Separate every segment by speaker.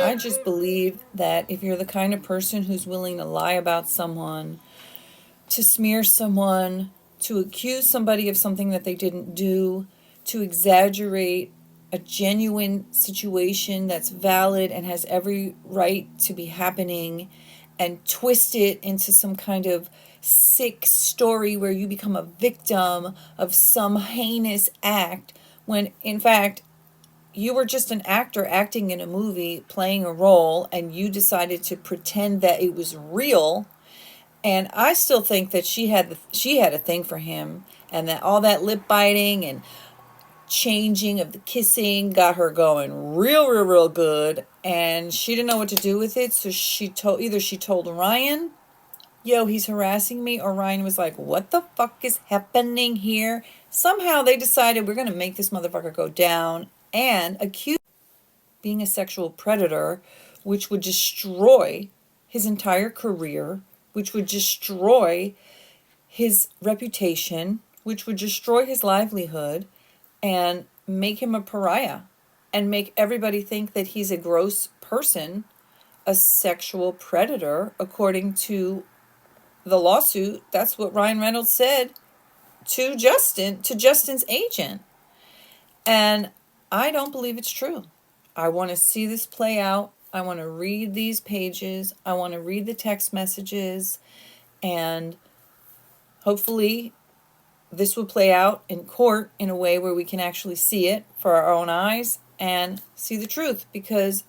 Speaker 1: I just believe that if you're the kind of person who's willing to lie about someone, to smear someone, to accuse somebody of something that they didn't do, to exaggerate a genuine situation that's valid and has every right to be happening, and twist it into some kind of sick story where you become a victim of some heinous act, when in fact you were just an actor acting in a movie playing a role, and you decided to pretend that it was real. And I still think that she had a thing for him, and that all that lip biting and changing of the kissing got her going real good, and she didn't know what to do with it. So she told Ryan, "Yo, he's harassing me," or Ryan was like, "What the fuck is happening here?" Somehow they decided, we're going to make this motherfucker go down and accuse being a sexual predator, which would destroy his entire career, which would destroy his reputation, which would destroy his livelihood, and make him a pariah, and make everybody think that he's a gross person, a sexual predator, according to the lawsuit. That's what Ryan Reynolds said to Justin's agent. And I don't believe it's true. I want to see this play out. I want to read these pages. I want to read the text messages. And hopefully this will play out in court in a way where we can actually see it for our own eyes and see the truth. Because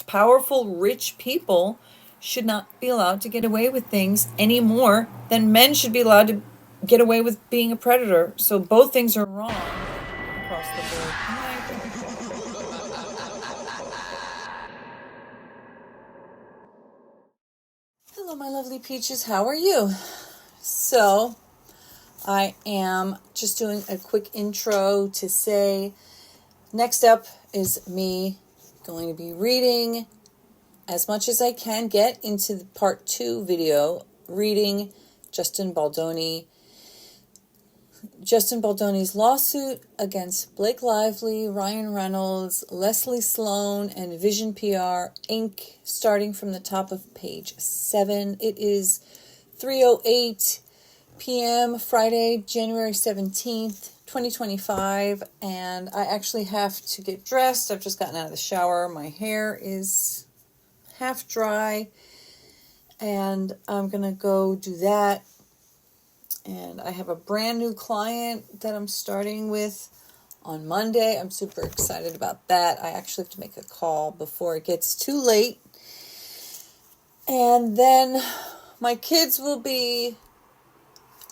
Speaker 1: powerful, rich people should not be allowed to get away with things any more than men should be allowed to get away with being a predator. So both things are wrong across the board. Hello, my lovely peaches. How are you? So, I am just doing a quick intro to say, next up is me going to be reading as much as I can get into the part 2 video, reading Justin Baldoni's lawsuit against Blake Lively, Ryan Reynolds, Leslie Sloan, and Vision PR, Inc., starting from the top of page 7. It is 3:08 p.m., Friday, January 17th, 2025, and I actually have to get dressed. I've just gotten out of the shower. My hair is half dry, and I'm going to go do that. And I have a brand new client that I'm starting with on Monday. I'm super excited about that. I actually have to make a call before it gets too late. And then my kids will be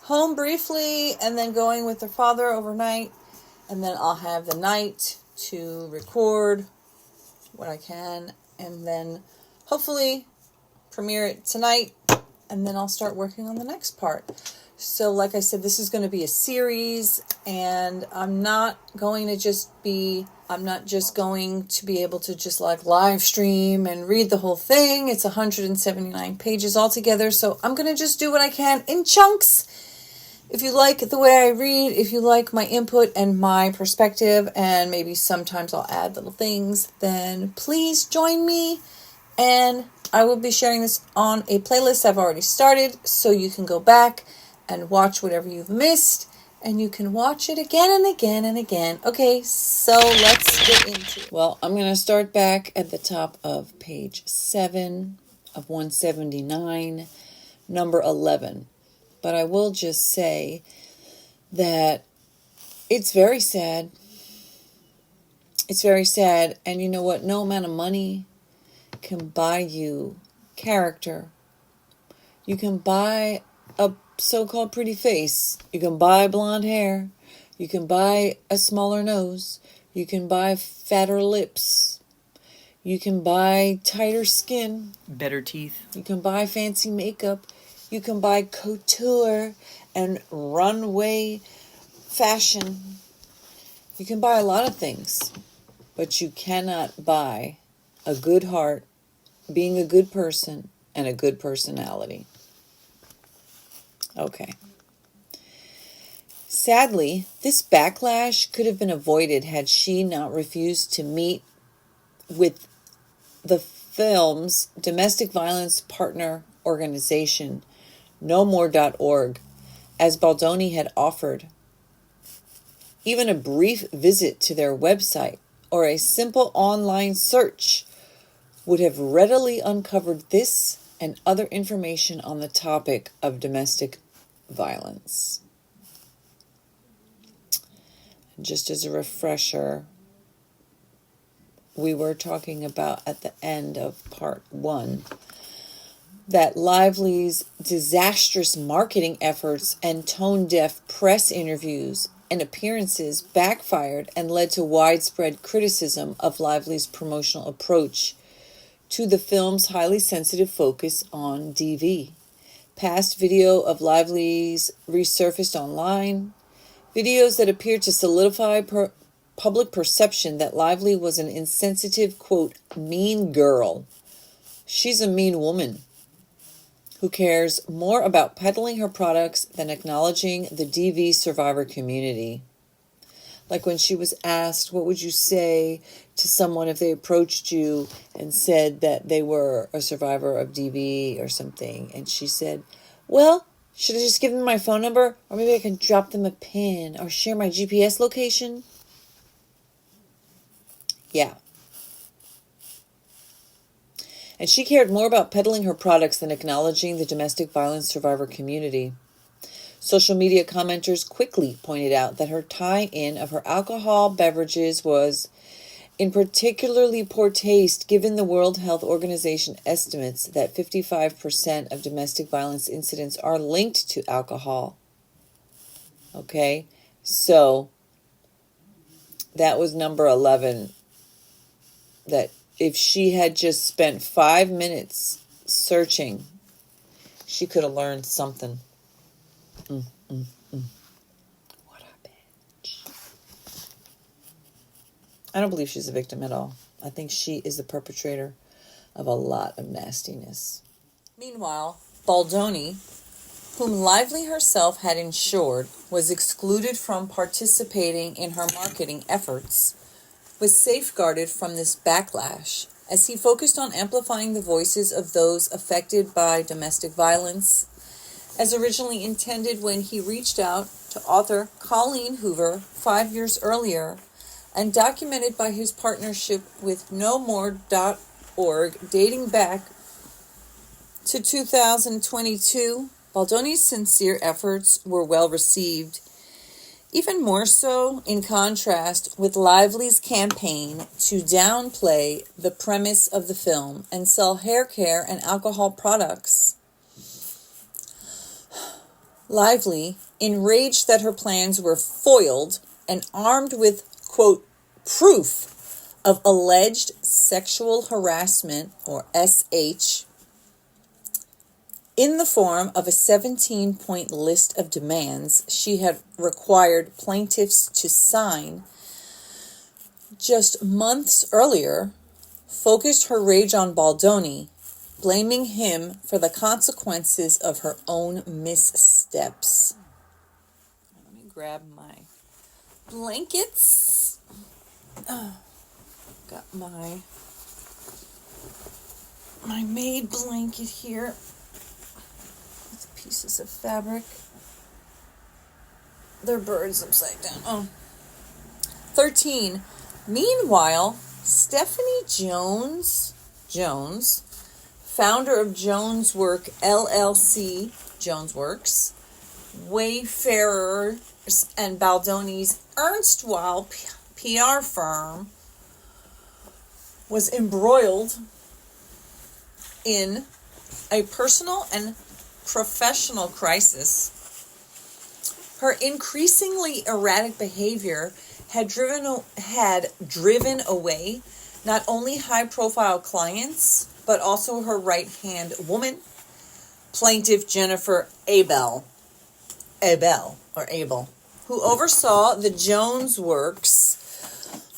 Speaker 1: home briefly and then going with their father overnight. And then I'll have the night to record what I can, and then hopefully premiere it tonight, and then I'll start working on the next part. So like I said, this is going to be a series, and I'm not just going to be able to just like live stream and read the whole thing. It's 179 pages altogether, so I'm going to just do what I can in chunks. If you like the way I read, if you like my input and my perspective, and maybe sometimes I'll add little things, then please join me. And I will be sharing this on a playlist I've already started, so you can go back and watch whatever you've missed, and you can watch it again and again and again. Okay, so let's get into it. Well, I'm going to start back at the top of page 7 of 179, number 11. But I will just say that it's very sad. It's very sad. And you know what? No amount of money can buy you character. You can buy a so-called pretty face. You can buy blonde hair. You can buy a smaller nose. You can buy fatter lips. You can buy tighter skin.
Speaker 2: Better teeth.
Speaker 1: You can buy fancy makeup. You can buy couture and runway fashion. You can buy a lot of things, but you cannot buy a good heart, being a good person, and a good personality. Okay. Sadly, this backlash could have been avoided had she not refused to meet with the film's domestic violence partner organization, nomore.org, as Baldoni had offered. Even a brief visit to their website or a simple online search would have readily uncovered this and other information on the topic of domestic violence. Just as a refresher, we were talking about at the end of part 1 that Lively's disastrous marketing efforts and tone-deaf press interviews and appearances backfired and led to widespread criticism of Lively's promotional approach to the film's highly sensitive focus on DV. Past video of Lively's resurfaced online, videos that appeared to solidify public perception that Lively was an insensitive, quote, mean girl. She's a mean woman who cares more about peddling her products than acknowledging the DV survivor community. Like when she was asked, what would you say to someone if they approached you and said that they were a survivor of DV or something? And she said, well, should I just give them my phone number? Or maybe I can drop them a pin or share my GPS location? Yeah. And she cared more about peddling her products than acknowledging the domestic violence survivor community. Social media commenters quickly pointed out that her tie-in of her alcohol beverages was in particularly poor taste, given the World Health Organization estimates that 55% of domestic violence incidents are linked to alcohol. Okay, so that was number 11. That if she had just spent 5 minutes searching, she could have learned something. What a bitch. I don't believe she's a victim at all. I think she is the perpetrator of a lot of nastiness. Meanwhile, Baldoni, whom Lively herself had ensured was excluded from participating in her marketing efforts, was safeguarded from this backlash as he focused on amplifying the voices of those affected by domestic violence, as originally intended when he reached out to author Colleen Hoover 5 years earlier, and documented by his partnership with nomore.org dating back to 2022. Baldoni's sincere efforts were well received, even more so in contrast with Lively's campaign to downplay the premise of the film and sell hair care and alcohol products. Lively, enraged that her plans were foiled and armed with, quote, proof of alleged sexual harassment, or SH, in the form of a 17-point list of demands she had required plaintiffs to sign just months earlier, focused her rage on Baldoni, blaming him for the consequences of her own missteps. Let me grab my blankets. Got my maid blanket here with pieces of fabric. They're birds upside down. 13. Meanwhile, Stephanie Jones, founder of Jones Work LLC, Jones Works, Wayfarers, and Baldoni's erstwhile PR firm, was embroiled in a personal and professional crisis. Her increasingly erratic behavior had driven away not only high-profile clients, but also her right-hand woman, plaintiff Jennifer Abel, who oversaw the Jones Works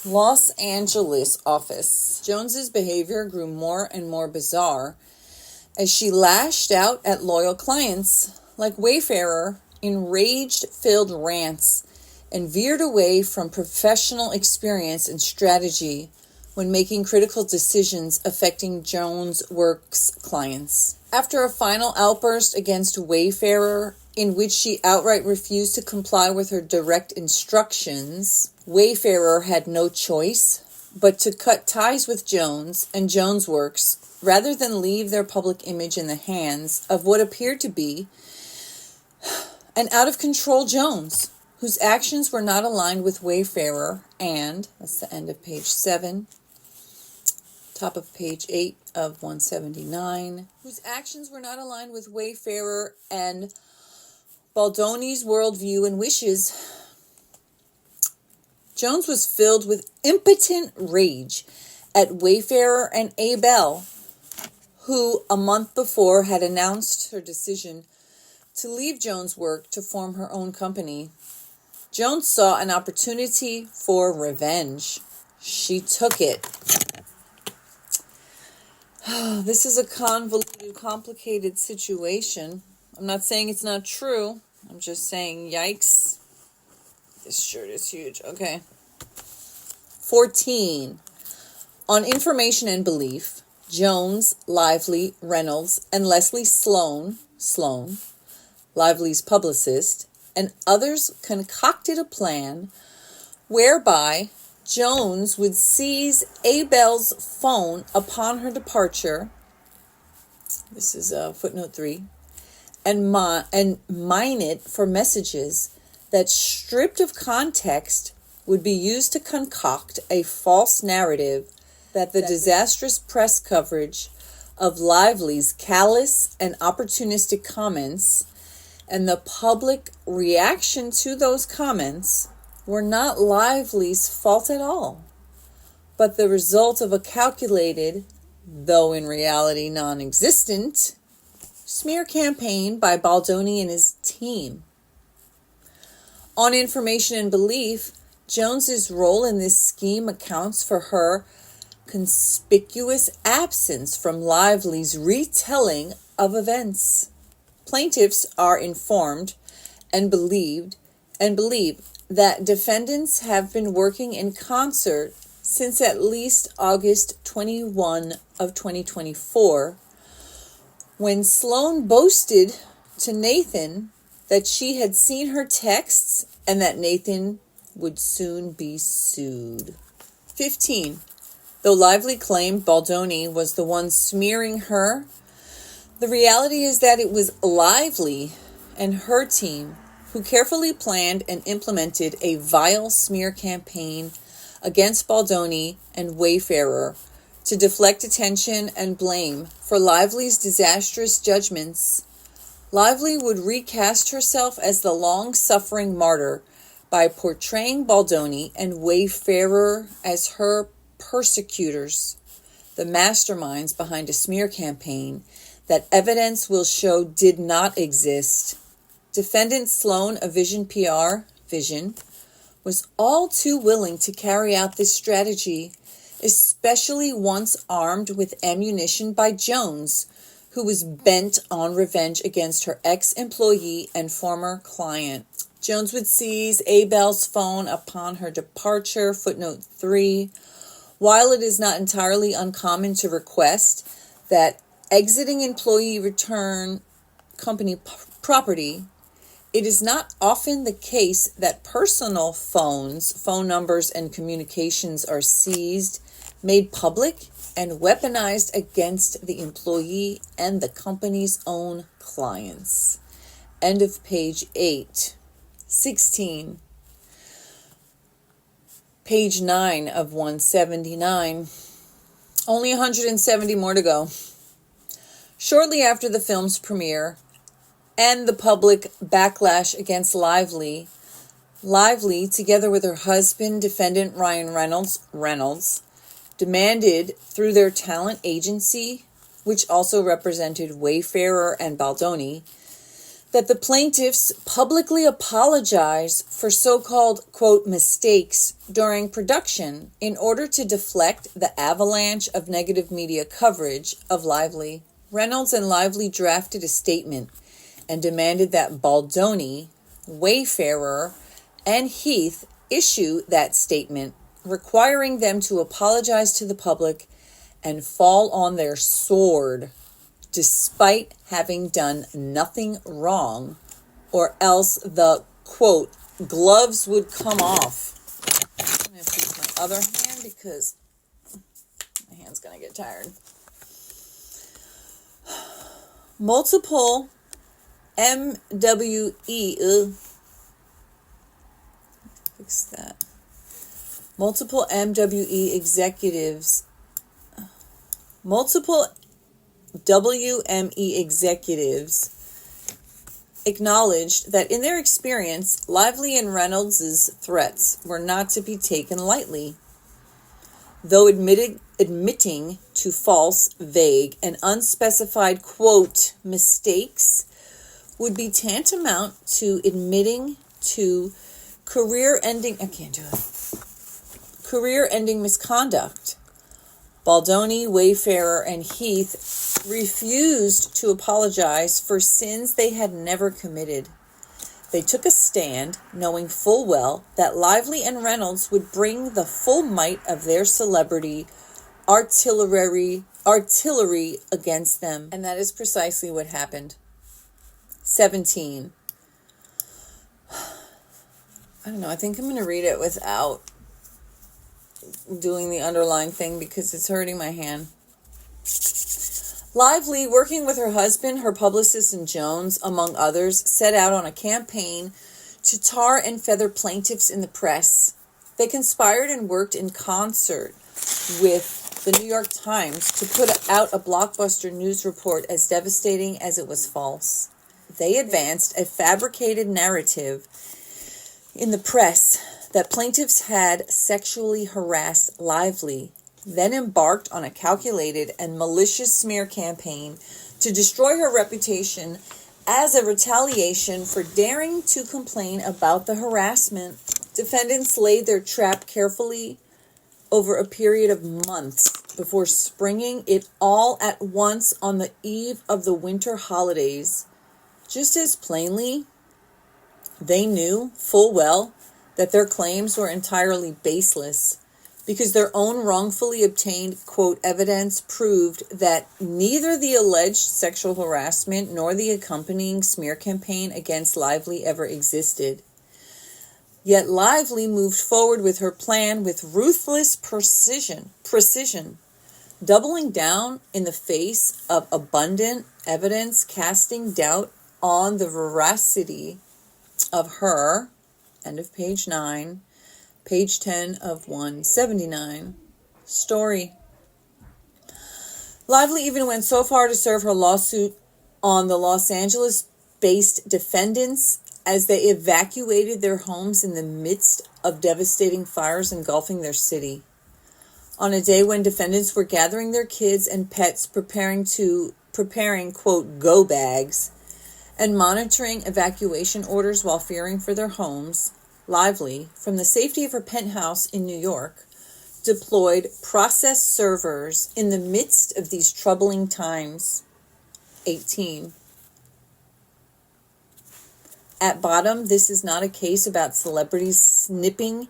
Speaker 1: Los Angeles office. Jones's behavior grew more and more bizarre as she lashed out at loyal clients like Wayfarer in rage-filled rants and veered away from professional experience and strategy when making critical decisions affecting Jones Works clients. After a final outburst against Wayfarer, in which she outright refused to comply with her direct instructions, Wayfarer had no choice but to cut ties with Jones and Jones Works rather than leave their public image in the hands of what appeared to be an out-of-control Jones, whose actions were not aligned with Wayfarer and, that's the end of page 7, top of page 8 of 179, whose actions were not aligned with Wayfarer and Baldoni's worldview and wishes. Jones was filled with impotent rage at Wayfarer and Abel, who a month before had announced her decision to leave Jones' work to form her own company. Jones saw an opportunity for revenge. She took it. This is a convoluted, complicated situation. I'm not saying it's not true. I'm just saying, yikes. This shirt is huge. Okay. 14. On information and belief, Jones, Lively, Reynolds, and Leslie Sloan, Lively's publicist, and others concocted a plan whereby Jones would seize Abel's phone upon her departure. This is footnote 3. And mine it for messages that, stripped of context, would be used to concoct a false narrative that the disastrous press coverage of Lively's callous and opportunistic comments and the public reaction to those comments were not Lively's fault at all, but the result of a calculated, though in reality non-existent, smear campaign by Baldoni and his team. On information and belief, Jones's role in this scheme accounts for her conspicuous absence from Lively's retelling of events. Plaintiffs are informed and believe that defendants have been working in concert since at least August 21 of 2024, when Sloan boasted to Nathan that she had seen her texts and that Nathan would soon be sued. 15. Though Lively claimed Baldoni was the one smearing her, the reality is that it was Lively and her team who carefully planned and implemented a vile smear campaign against Baldoni and Wayfarer to deflect attention and blame for Lively's disastrous judgments. Lively would recast herself as the long-suffering martyr by portraying Baldoni and Wayfarer as her persecutors, the masterminds behind a smear campaign that evidence will show did not exist. Defendant Sloan of Vision, was all too willing to carry out this strategy, especially once armed with ammunition by Jones, who was bent on revenge against her ex-employee and former client. Jones would seize Abel's phone upon her departure, footnote 3. While it is not entirely uncommon to request that exiting employee return company property, it is not often the case that personal phones, phone numbers, and communications are seized, made public, and weaponized against the employee and the company's own clients. End of page 8. 16. Page 9 of 179. Only 170 more to go. Shortly after the film's premiere and the public backlash against Lively, together with her husband, defendant Ryan Reynolds, demanded through their talent agency, which also represented Wayfarer and Baldoni, that the plaintiffs publicly apologize for so-called, quote, mistakes during production in order to deflect the avalanche of negative media coverage of Lively. Reynolds and Lively drafted a statement and demanded that Baldoni, Wayfarer, and Heath issue that statement requiring them to apologize to the public and fall on their sword despite having done nothing wrong, or else the, quote, gloves would come off. I'm going to use my other hand because my hand's going to get tired. Multiple MWE, fix that. Multiple MWE executives, multiple WME executives acknowledged that in their experience, Lively and Reynolds' threats were not to be taken lightly. Though admitting to false, vague, and unspecified, quote, mistakes would be tantamount to admitting to career-ending misconduct. Baldoni, Wayfarer, and Heath refused to apologize for sins they had never committed. They took a stand, knowing full well that Lively and Reynolds would bring the full might of their celebrity artillery against them. And that is precisely what happened. 17. I don't know, I think I'm going to read it without doing the underlying thing because it's hurting my hand. Lively, working with her husband, her publicist, and Jones, among others, set out on a campaign to tar and feather plaintiffs in the press. They conspired and worked in concert with the New York Times to put out a blockbuster news report as devastating as it was false. They advanced a fabricated narrative in the press that plaintiffs had sexually harassed Lively, then embarked on a calculated and malicious smear campaign to destroy her reputation as a retaliation for daring to complain about the harassment. Defendants laid their trap carefully over a period of months before springing it all at once on the eve of the winter holidays. Just as plainly, they knew full well that their claims were entirely baseless, because their own wrongfully obtained, quote, evidence proved that neither the alleged sexual harassment nor the accompanying smear campaign against Lively ever existed. Yet Lively moved forward with her plan with ruthless precision, doubling down in the face of abundant evidence, casting doubt on the veracity of her, end of page 9, page 10 of 179, story. Lively even went so far to serve her lawsuit on the Los Angeles-based defendants as they evacuated their homes in the midst of devastating fires engulfing their city. On a day when defendants were gathering their kids and pets, preparing, quote, go bags, and monitoring evacuation orders while fearing for their homes, Lively, from the safety of her penthouse in New York, deployed process servers in the midst of these troubling times. 18. At bottom, this is not a case about celebrities snipping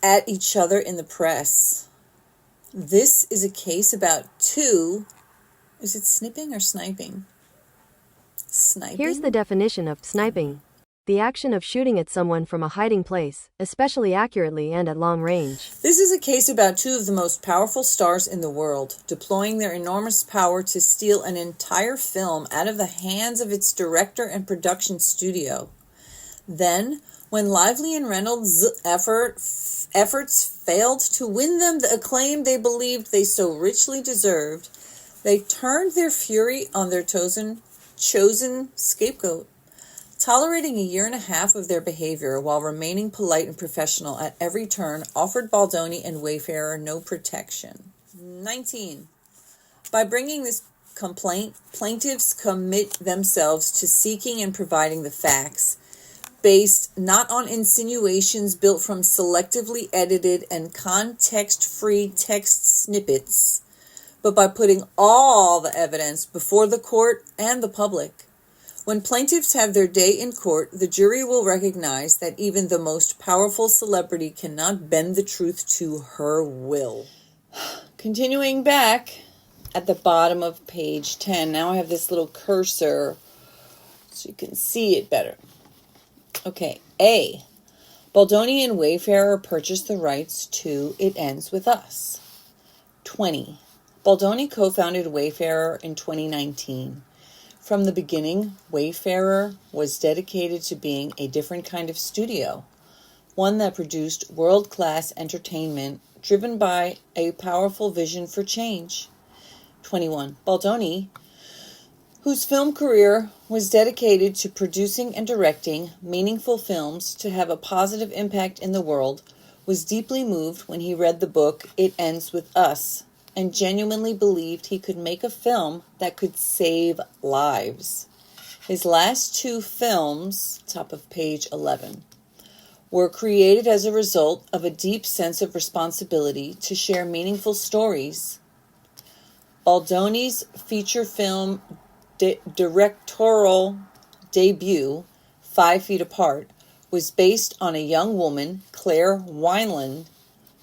Speaker 1: at each other in the press. This is a case about two, is it snipping or sniping? Sniping?
Speaker 2: Here's the definition of sniping. The action of shooting at someone from a hiding place, especially accurately and at long range.
Speaker 1: This is a case about two of the most powerful stars in the world, deploying their enormous power to steal an entire film out of the hands of its director and production studio. Then, when Lively and Reynolds' efforts failed to win them the acclaim they believed they so richly deserved, they turned their fury on their chosen scapegoat, tolerating a year and a half of their behavior while remaining polite and professional at every turn, offered Baldoni and Wayfarer no protection. 19. By bringing this complaint, plaintiffs commit themselves to seeking and providing the facts, based not on insinuations built from selectively edited and context-free text snippets, but by putting all the evidence before the court and the public. When plaintiffs have their day in court, the jury will recognize that even the most powerful celebrity cannot bend the truth to her will. Continuing back at the bottom of page 10, now I have this little cursor so you can see it better. Okay, A. Baldoni and Wayfarer purchased the rights to It Ends With Us. 20. Baldoni co-founded Wayfarer in 2019. From the beginning, Wayfarer was dedicated to being a different kind of studio, one that produced world-class entertainment driven by a powerful vision for change. 21. Baldoni, whose film career was dedicated to producing and directing meaningful films to have a positive impact in the world, was deeply moved when he read the book It Ends With Us, and genuinely believed he could make a film that could save lives. His last two films, top of page 11, were created as a result of a deep sense of responsibility to share meaningful stories. Baldoni's feature film directorial debut, 5 Feet Apart, was based on a young woman, Claire Wineland,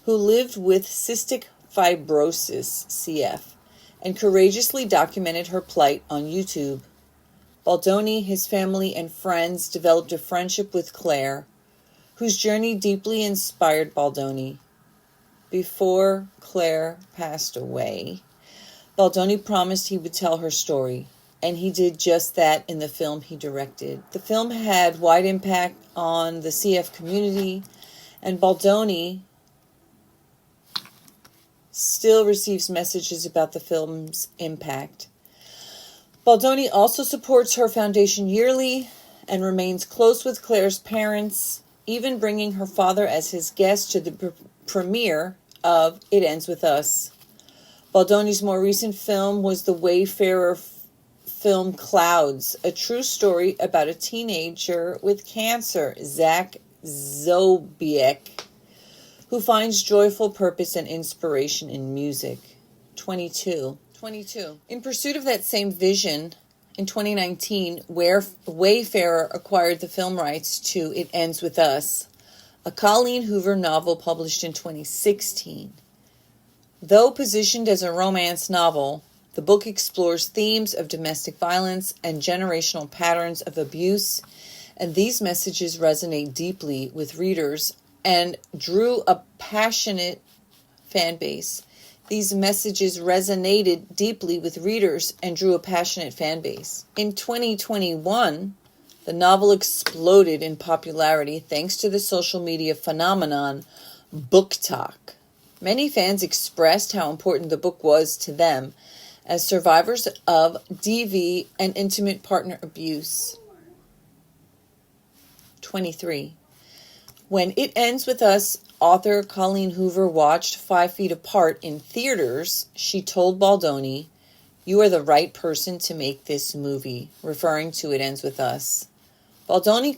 Speaker 1: who lived with cystic fibrosis, CF, and courageously documented her plight on YouTube. Baldoni, his family, and friends developed a friendship with Claire, whose journey deeply inspired Baldoni. Before Claire passed away, Baldoni promised he would tell her story, and he did just that in the film he directed. The film had wide impact on the CF community, and Baldoni still receives messages about the film's impact. Baldoni also supports her foundation yearly and remains close with Claire's parents, even bringing her father as his guest to the premiere of It Ends With Us. Baldoni's more recent film was the Wayfarer film Clouds, a true story about a teenager with cancer, Zach Zobiek, who finds joyful purpose and inspiration in music. 22. In pursuit of that same vision, in 2019, Wayfarer acquired the film rights to It Ends With Us, a Colleen Hoover novel published in 2016. Though positioned as a romance novel, the book explores themes of domestic violence and generational patterns of abuse, and these messages resonate deeply with readers and drew a passionate fan base. These messages resonated deeply with readers and drew a passionate fan base. In 2021, the novel exploded in popularity thanks to the social media phenomenon BookTok. Many fans expressed how important the book was to them as survivors of DV and intimate partner abuse. 23. When It Ends With Us, author Colleen Hoover watched 5 Feet Apart in theaters, she told Baldoni, "You are the right person to make this movie," referring to It Ends With Us. Baldoni's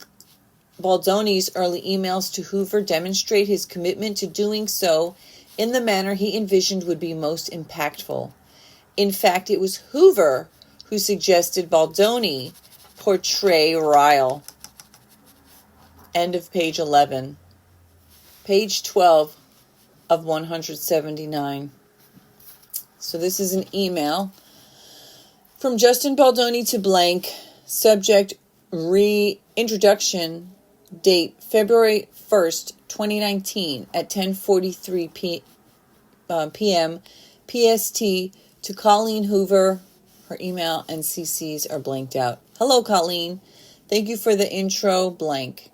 Speaker 1: early emails to Hoover demonstrate his commitment to doing so in the manner he envisioned would be most impactful. In fact, it was Hoover who suggested Baldoni portray Ryle. End of page 11. Page 12 of 179. So this is an email from Justin Baldoni to blank. Subject, reintroduction. Date, February 1st, 2019 at 10:43 p.m. PST to Colleen Hoover. Her email and CCs are blanked out. Hello, Colleen. Thank you for the intro, blank.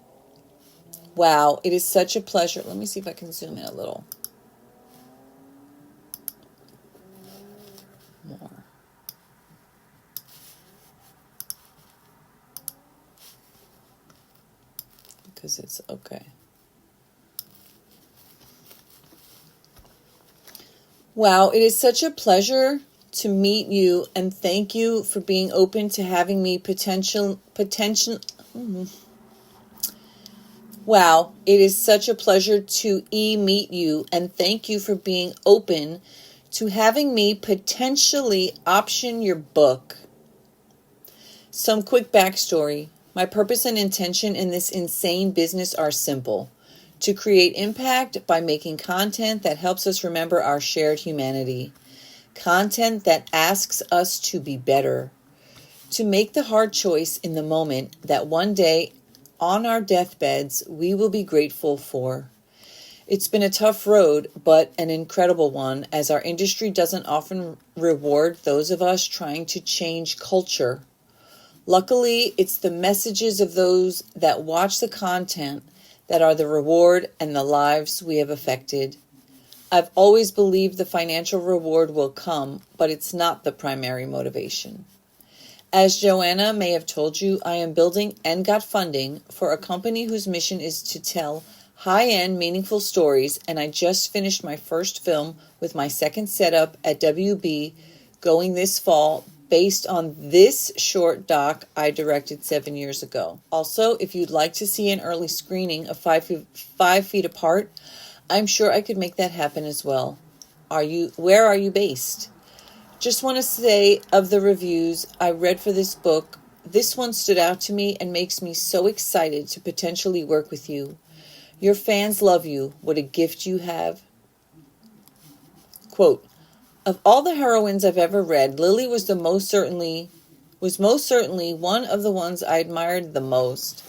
Speaker 1: Wow, it is such a pleasure. Let me see if I can zoom in a little more. Because it's okay. Wow, it is such a pleasure to meet you, and thank you for being open to having me Wow, it is such a pleasure to meet you, and thank you for being open to having me potentially option your book. Some quick backstory. My purpose and intention in this insane business are simple: to create impact by making content that helps us remember our shared humanity, content that asks us to be better, to make the hard choice in the moment that one day on our deathbeds we will be grateful for. It's been a tough road, but an incredible one, as our industry doesn't often reward those of us trying to change culture. Luckily, it's the messages of those that watch the content that are the reward and the lives we have affected. I've always believed the financial reward will come, but it's not the primary motivation. As Joanna may have told you, I am building and got funding for a company whose mission is to tell high-end, meaningful stories, and I just finished my first film with my second setup at WB going this fall based on this short doc I directed 7 years ago. Also, if you'd like to see an early screening of 5 Feet Apart, I'm sure I could make that happen as well. Where are you based? Just want to say, of the reviews I read for this book, this one stood out to me and makes me so excited to potentially work with you. Your fans love you. What a gift you have. Quote, of all the heroines I've ever read, Lily was most certainly one of the ones I admired the most.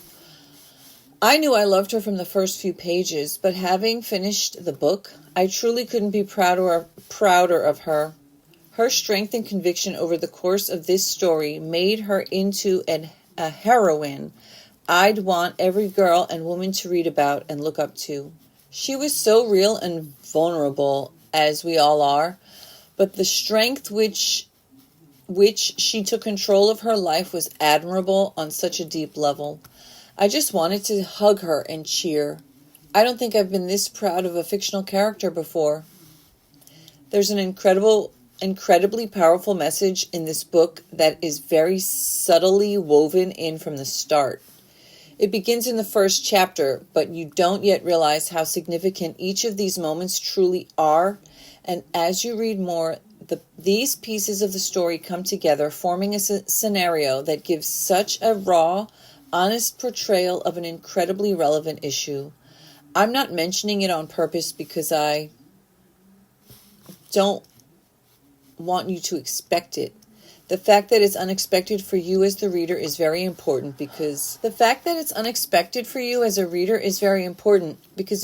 Speaker 1: I knew I loved her from the first few pages, but having finished the book, I truly couldn't be prouder of her. Her strength and conviction over the course of this story made her into a heroine I'd want every girl and woman to read about and look up to. She was so real and vulnerable, as we all are, but the strength which she took control of her life was admirable on such a deep level. I just wanted to hug her and cheer. I don't think I've been this proud of a fictional character before. There's an incredibly powerful message in this book that is very subtly woven in from the start. It begins in the first chapter, but you don't yet realize how significant each of these moments truly are. And as you read more, these pieces of the story come together, forming a scenario that gives such a raw, honest portrayal of an incredibly relevant issue. I'm not mentioning it on purpose because I don't want you to expect it. The fact that it's unexpected for you as the reader is very important because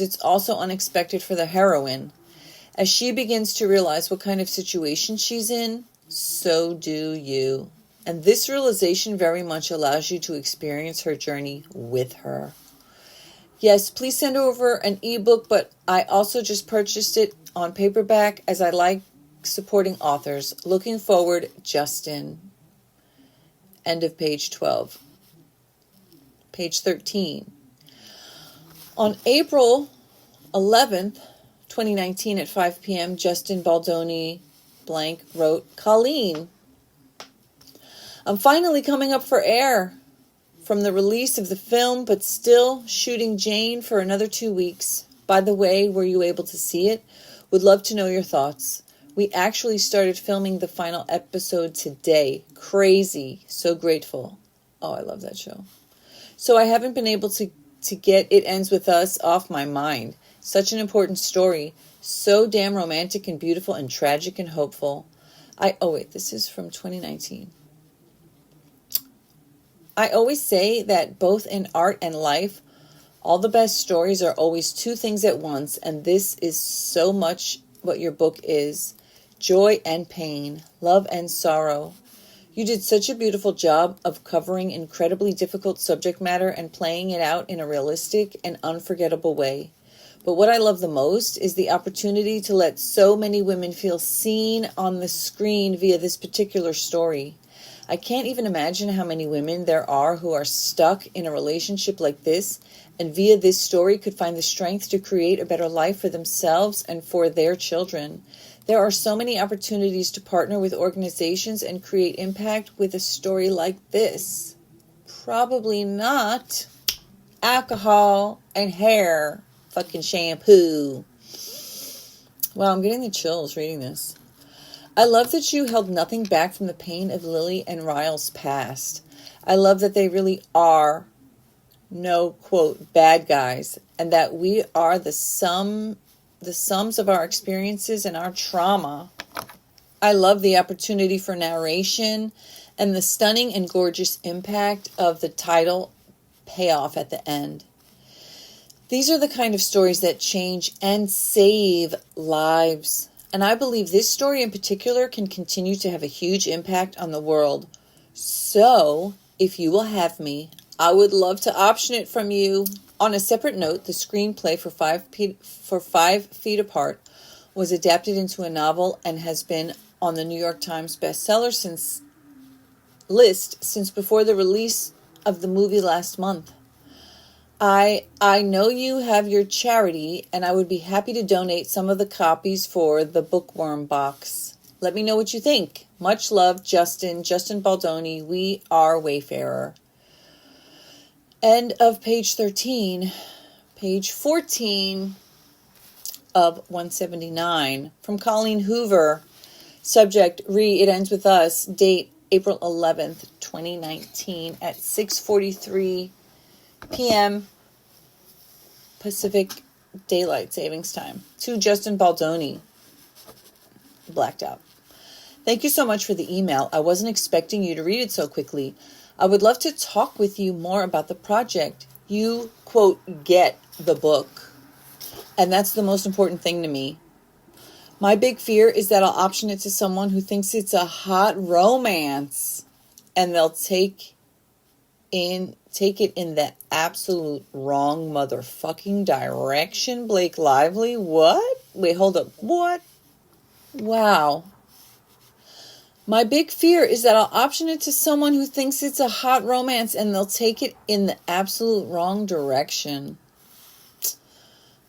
Speaker 1: it's also unexpected for the heroine. As she begins to realize what kind of situation she's in, so do you. And this realization very much allows you to experience her journey with her. Yes, please send over an ebook, but I also just purchased it on paperback as I like supporting authors. Looking forward, Justin. End of page 12. Page 13. On April 11th, 2019 at 5 p.m., Justin Baldoni blank wrote, Colleen, I'm finally coming up for air from the release of the film, but still shooting Jane for another 2 weeks. By the way, were you able to see it? Would love to know your thoughts. We actually started filming the final episode today. Crazy. So grateful. Oh, I love that show. So I haven't been able to get It Ends With Us off my mind. Such an important story. So damn romantic and beautiful and tragic and hopeful. This is from 2019. I always say that both in art and life, all the best stories are always two things at once, and this is so much what your book is. Joy and pain, love and sorrow. You did such a beautiful job of covering incredibly difficult subject matter and playing it out in a realistic and unforgettable way. But what I love the most is the opportunity to let so many women feel seen on the screen via this particular story. I can't even imagine how many women there are who are stuck in a relationship like this and via this story could find the strength to create a better life for themselves and for their children. There are so many opportunities to partner with organizations and create impact with a story like this. Probably not alcohol and hair, fucking shampoo. Wow, I'm getting the chills reading this. I love that you held nothing back from the pain of Lily and Ryle's past. I love that they really are no, quote, bad guys, and that we are the sums of our experiences and our trauma. I love the opportunity for narration and the stunning and gorgeous impact of the title payoff at the end. These are the kind of stories that change and save lives. And I believe this story in particular can continue to have a huge impact on the world. So, if you will have me, I would love to option it from you. On a separate note, the screenplay for 5 Feet Apart was adapted into a novel and has been on the New York Times bestseller list since before the release of the movie last month. I know you have your charity, and I would be happy to donate some of the copies for the bookworm box. Let me know what you think. Much love, Justin Baldoni. We are Wayfarer. End of page 13. Page 14 of 179. From Colleen Hoover. Subject, It Ends With Us. Date, April 11th, 2019 at 6:43 p.m. Pacific Daylight Savings Time. To Justin Baldoni. Blacked out. Thank you so much for the email. I wasn't expecting you to read it so quickly. I would love to talk with you more about the project. You, quote, get the book. And that's the most important thing to me. My big fear is that I'll option it to someone who thinks it's a hot romance. And they'll take it in the absolute wrong motherfucking direction. Blake Lively? What? Wait, hold up. What? Wow. My big fear is that I'll option it to someone who thinks it's a hot romance and they'll take it in the absolute wrong direction.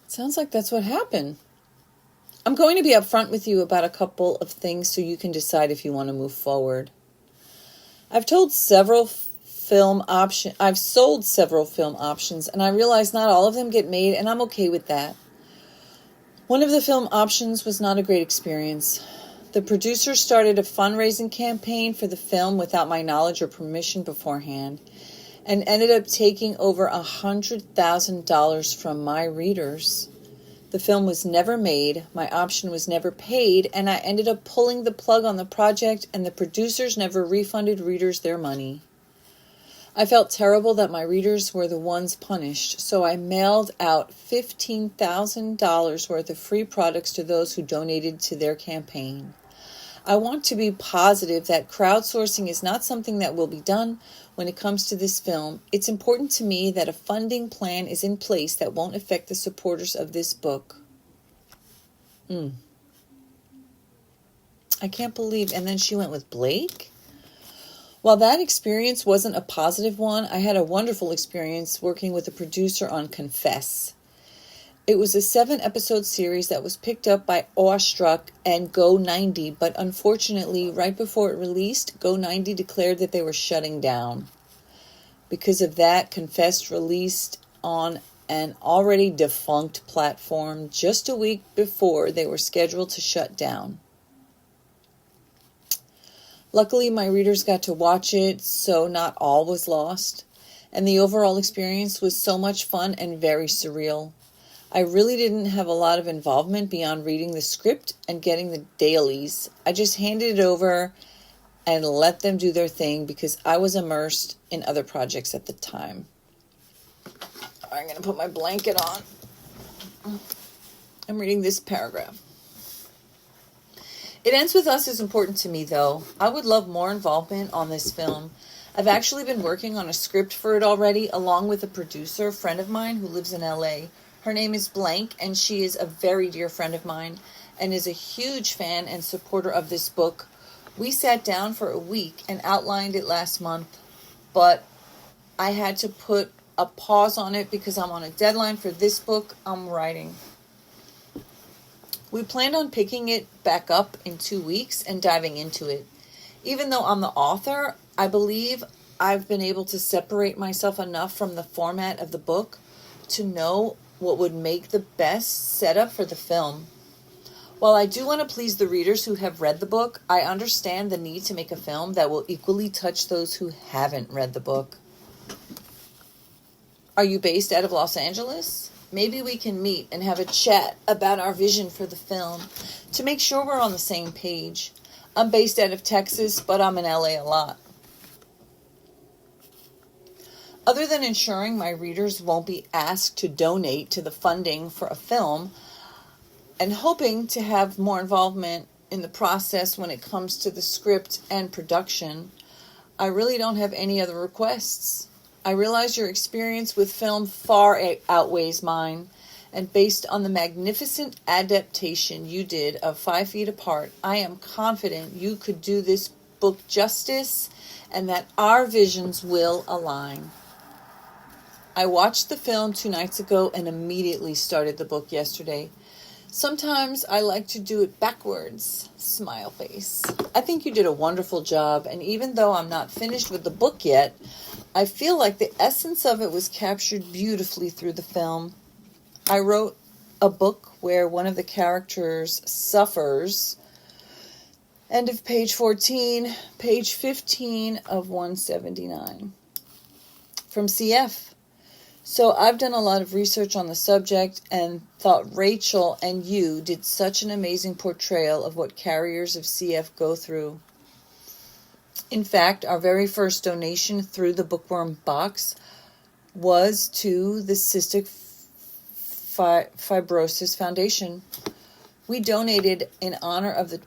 Speaker 1: Sounds like that's what happened. I'm going to be upfront with you about a couple of things so you can decide if you want to move forward. I've sold several film options, and I realize not all of them get made, and I'm okay with that. One of the film options was not a great experience. The producer started a fundraising campaign for the film without my knowledge or permission beforehand, and ended up taking over $100,000 from my readers. The film was never made, my option was never paid, and I ended up pulling the plug on the project, and the producers never refunded readers their money. I felt terrible that my readers were the ones punished, so I mailed out $15,000 worth of free products to those who donated to their campaign. I want to be positive that crowdsourcing is not something that will be done when it comes to this film. It's important to me that a funding plan is in place that won't affect the supporters of this book. I can't believe, and then she went with Blake? While that experience wasn't a positive one, I had a wonderful experience working with a producer on Confess. It was a 7-episode series that was picked up by Awestruck and Go90, but unfortunately, right before it released, Go90 declared that they were shutting down. Because of that, Confess released on an already defunct platform just a week before they were scheduled to shut down. Luckily, my readers got to watch it, so not all was lost. And the overall experience was so much fun and very surreal. I really didn't have a lot of involvement beyond reading the script and getting the dailies. I just handed it over and let them do their thing because I was immersed in other projects at the time. I'm going to put my blanket on. I'm reading this paragraph. It Ends With Us is important to me, though. I would love more involvement on this film. I've actually been working on a script for it already, along with a producer, friend of mine who lives in LA. Her name is Blank, and she is a very dear friend of mine and is a huge fan and supporter of this book. We sat down for a week and outlined it last month, but I had to put a pause on it because I'm on a deadline for this book I'm writing. We planned on picking it back up in 2 weeks and diving into it. Even though I'm the author, I believe I've been able to separate myself enough from the format of the book to know what would make the best setup for the film. While I do want to please the readers who have read the book, I understand the need to make a film that will equally touch those who haven't read the book. Are you based out of Los Angeles? Maybe we can meet and have a chat about our vision for the film to make sure we're on the same page. I'm based out of Texas, but I'm in LA a lot. Other than ensuring my readers won't be asked to donate to the funding for a film, and hoping to have more involvement in the process when it comes to the script and production, I really don't have any other requests. I realize your experience with film far outweighs mine, and based on the magnificent adaptation you did of 5 Feet Apart, I am confident you could do this book justice and that our visions will align. I watched the film 2 nights ago and immediately started the book yesterday. Sometimes I like to do it backwards, smile face. I think you did a wonderful job, and even though I'm not finished with the book yet, I feel like the essence of it was captured beautifully through the film. I wrote a book where one of the characters suffers. End of page 14, page 15 of 179. From CF. So I've done a lot of research on the subject and thought Rachel and you did such an amazing portrayal of what carriers of CF go through. In fact, our very first donation through the Bookworm box was to the Cystic Fibrosis Foundation. We donated in honor of the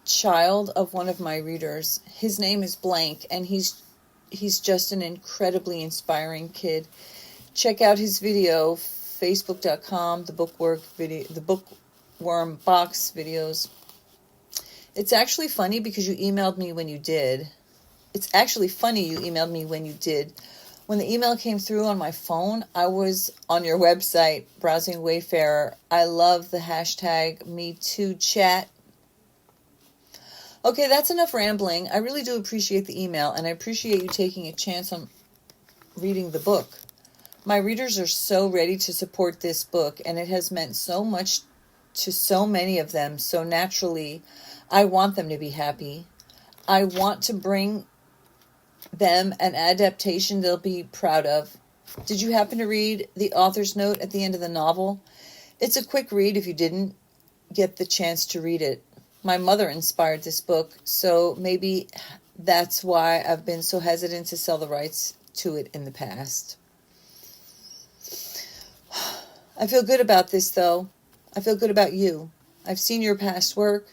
Speaker 1: child of one of my readers. His name is Blank, and he's just an incredibly inspiring kid. Check out his video, facebook.com, the Bookworm box videos. It's actually funny because you emailed me when you did. When the email came through on my phone, I was on your website browsing Wayfarer. I love the hashtag #MeTooChat. Okay, that's enough rambling. I really do appreciate the email, and I appreciate you taking a chance on reading the book. My readers are so ready to support this book, and it has meant so much to so many of them. So naturally, I want them to be happy. I want to bring them an adaptation they'll be proud of. Did you happen to read the author's note at the end of the novel? It's a quick read if you didn't get the chance to read it. My mother inspired this book, so maybe that's why I've been so hesitant to sell the rights to it in the past. I feel good about this, though. I feel good about you. I've seen your past work,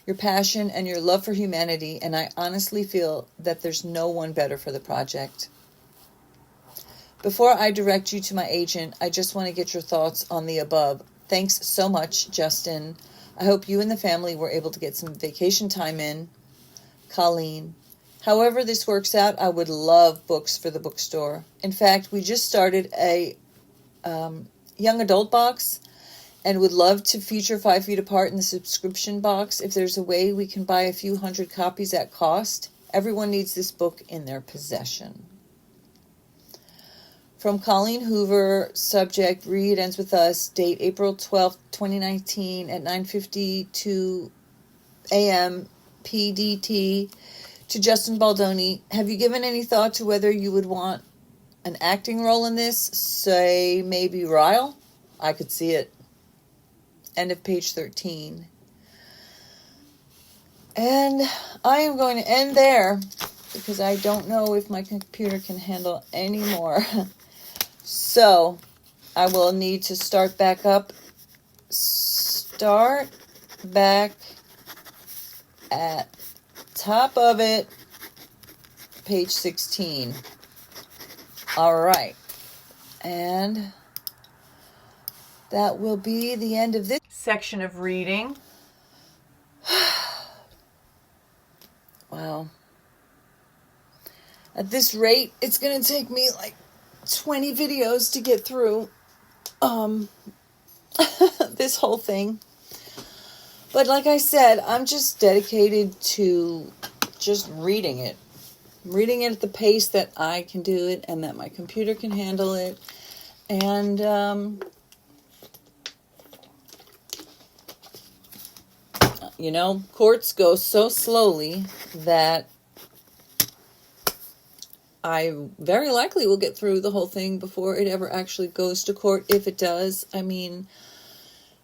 Speaker 1: your passion, and your love for humanity, and I honestly feel that there's no one better for the project. Before I direct you to my agent, I just want to get your thoughts on the above. Thanks so much, Justin. I hope you and the family were able to get some vacation time in. Colleen. However this works out, I would love books for the bookstore. In fact, we just started a young adult box and would love to feature 5 Feet Apart in the subscription box. If there's a way we can buy a few hundred copies at cost, everyone needs this book in their possession. From Colleen Hoover, subject, read ends with us, date April 12th, 2019 at 9:52 a.m. PDT. To Justin Baldoni, have you given any thought to whether you would want an acting role in this? Say maybe Ryle? I could see it. End of page 13. And I am going to end there because I don't know if my computer can handle any more. So I will need to start back up. Start back at top of it, page 16. All right. And that will be the end of this section of reading. Wow. At this rate, it's going to take me like 20 videos to get through this whole thing. But like I said, I'm just dedicated to just reading it at the pace that I can do it and that my computer can handle it. And Courts go so slowly that I very likely will get through the whole thing before it ever actually goes to court, if it does. I mean,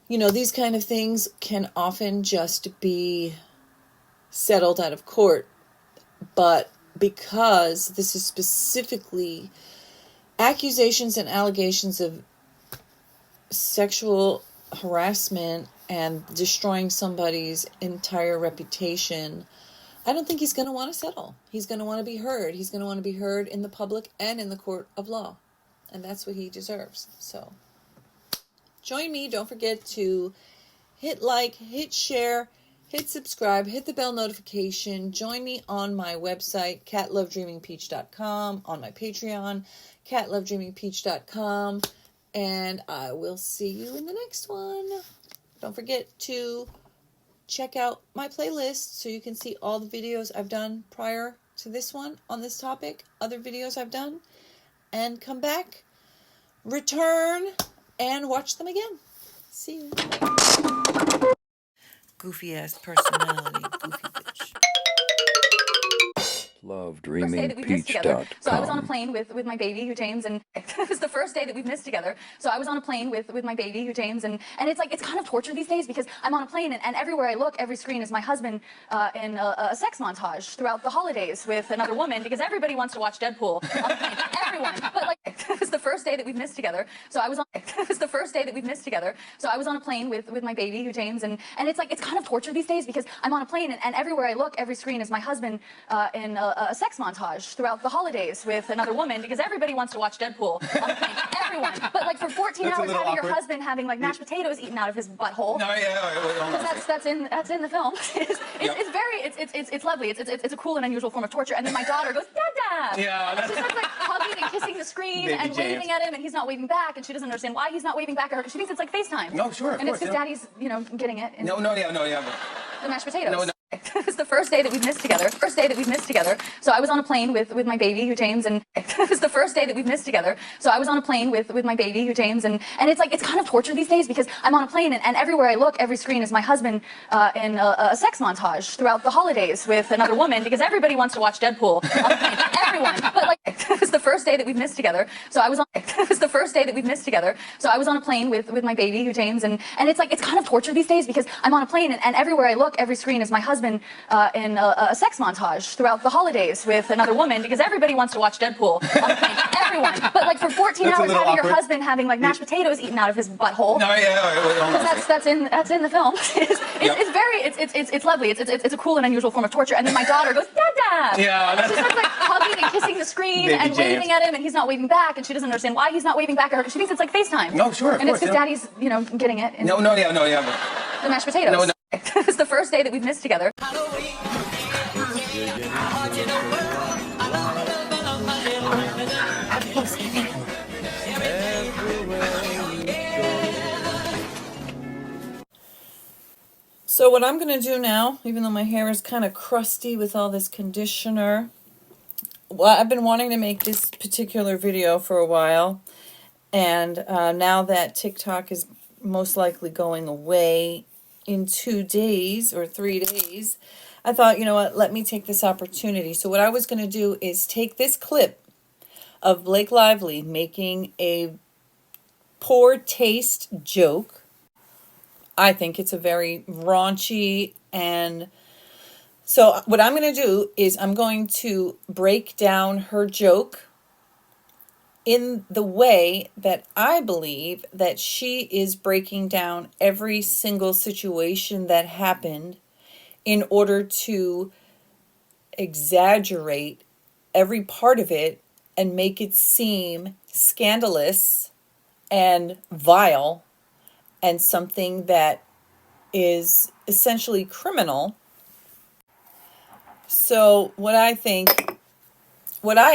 Speaker 1: these kind of things can often just be settled out of court. But because this is specifically accusations and allegations of sexual harassment and destroying somebody's entire reputation, I don't think he's going to want to settle. He's going to want to be heard. He's going to want to be heard in the public and in the court of law. And that's what he deserves. So join me. Don't forget to hit like, hit share, hit subscribe, hit the bell notification. Join me on my website, catlovedreamingpeach.com, on my Patreon, catlovedreamingpeach.com, and I will see you in the next one. Don't forget to check out my playlist so you can see all the videos I've done prior to this one on this topic, other videos I've done, and come back, return, and watch them again. See you. Goofy ass personality, goofy bitch.
Speaker 3: LoveDreamingPeach.com. So I was on a plane with my baby, who James, and it was the first day that we've missed together. So I was on a plane with my baby, who James, and it's like, it's kind of torture these days because I'm on a plane and everywhere I look, every screen is my husband in a sex montage throughout the holidays with another woman because everybody wants to watch Deadpool on the plane. Everyone. But like, it was the first day that we've missed together. So I was on, it was the first day that we've missed together. So I was on a plane with my baby, who James, and it's like, it's kind of torture these days because I'm on a plane and everywhere I look, every screen is my husband in a sex montage throughout the holidays with another woman because everybody wants to watch Deadpool on the plane. Everyone. But like for 14 hours having awkward. Your husband having like mashed potatoes eaten out of his butthole. No, that's in the film. It's lovely. It's a cool and unusual form of torture. And then my daughter goes, Dada!
Speaker 4: Yeah.
Speaker 3: She starts like hugging and kissing the screen
Speaker 4: Baby
Speaker 3: and waving
Speaker 4: James.
Speaker 3: at him, and he's not waving back, and she doesn't understand why he's not waving back at her because she thinks it's like FaceTime.
Speaker 4: No, sure, of
Speaker 3: and
Speaker 4: course,
Speaker 3: it's because Daddy's, getting it.
Speaker 4: No.
Speaker 3: The mashed potatoes.
Speaker 4: No.
Speaker 3: It was the first day that we've missed together. So I was on a plane with my baby, who James, and it was the first day that we've missed together. So I was on a plane with my baby, who James, and it's like, it's kind of torture these days because I'm on a plane and everywhere I look, every screen is my husband in a sex montage throughout the holidays with another woman because everybody wants to watch Deadpool on the plane. Everyone. But like, it was the first day that we've missed together. So I was on, it was the first day that we've missed together. So I was on a plane with my baby, who James, and it's like, it's kind of torture these days because I'm on a plane and everywhere I look, every screen is my husband in a sex montage throughout the holidays with another woman because everybody wants to watch Deadpool on the plane. Everyone. But like for 14 hours having
Speaker 4: awkward.
Speaker 3: your husband having like mashed potatoes eaten out of his butthole.
Speaker 4: No.
Speaker 3: Because that's in the film. It's lovely. It's a cool and unusual form of torture. And then my daughter goes, Dada!
Speaker 4: Yeah.
Speaker 3: She starts like hugging and kissing the screen
Speaker 4: Baby
Speaker 3: and
Speaker 4: James.
Speaker 3: waving at him, and he's not waving back, and she doesn't understand why he's not waving back at her because she thinks it's like FaceTime.
Speaker 4: No, sure, of
Speaker 3: and
Speaker 4: course,
Speaker 3: it's because Daddy's, getting it.
Speaker 4: No.
Speaker 3: The mashed potatoes.
Speaker 4: No.
Speaker 3: It was the first day that we've missed together.
Speaker 1: So what I'm going to do now, even though my hair is kind of crusty with all this conditioner, well, I've been wanting to make this particular video for a while, and now that TikTok is most likely going away in 2 days or 3 days, I thought, you know what, let me take this opportunity. So what I was going to do is take this clip of Blake Lively making a poor taste joke. I think it's a very raunchy, and so what I'm going to do is I'm going to break down her joke in the way that I believe that she is breaking down every single situation that happened in order to exaggerate every part of it and make it seem scandalous and vile and something that is essentially criminal. So what I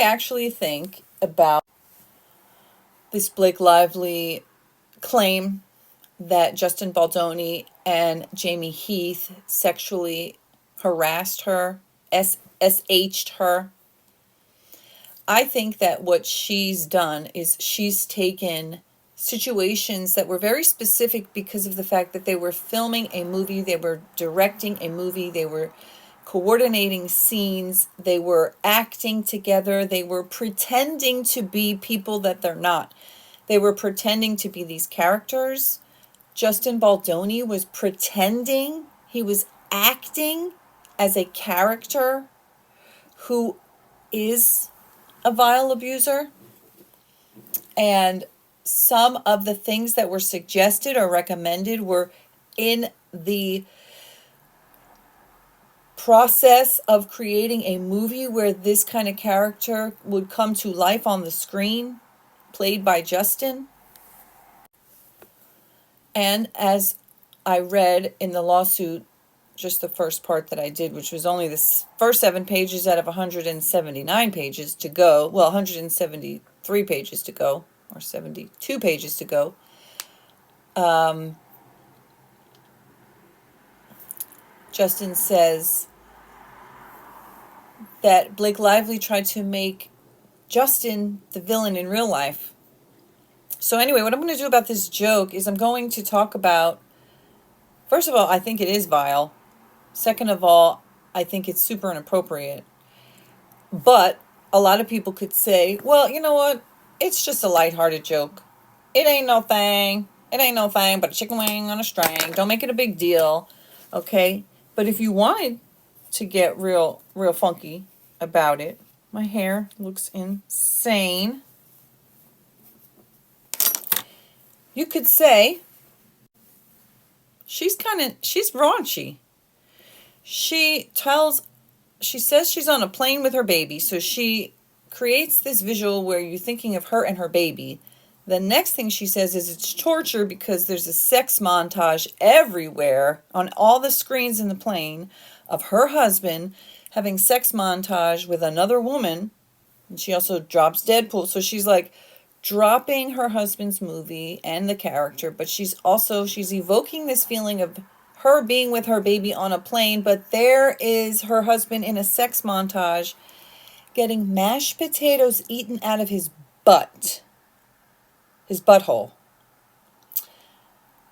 Speaker 1: actually think about this Blake Lively claim that Justin Baldoni and Jamie Heath sexually harassed her, SH'd her. I think that what she's done is she's taken situations that were very specific because of the fact that they were filming a movie, they were directing a movie, they were coordinating scenes, they were acting together, they were pretending to be people that they're not. They were pretending to be these characters. Justin Baldoni was pretending, he was acting as a character who is a vile abuser. And some of the things that were suggested or recommended were in the process of creating a movie where this kind of character would come to life on the screen, played by Justin. And as I read in the lawsuit, just the first part that I did, which was only the first 7 pages out of 179 pages to go, well, 173 pages to go, or 72 pages to go, Justin says that Blake Lively tried to make Justin the villain in real life. So anyway, what I'm going to do about this joke is I'm going to talk about, first of all, I think it is vile. Second of all, I think it's super inappropriate. But a lot of people could say, well, you know what? It's just a lighthearted joke. It ain't no thing. It ain't no thing but a chicken wing on a string. Don't make it a big deal. Okay? But if you wanted to get real funky about it, my hair looks insane. You could say she's raunchy. She says she's on a plane with her baby, so she creates this visual where you're thinking of her and her baby. The next thing she says is it's torture because there's a sex montage everywhere on all the screens in the plane of her husband having sex montage with another woman. And she also drops Deadpool. So she's like dropping her husband's movie and the character, but she's evoking this feeling of her being with her baby on a plane, but there is her husband in a sex montage getting mashed potatoes eaten out of his butthole.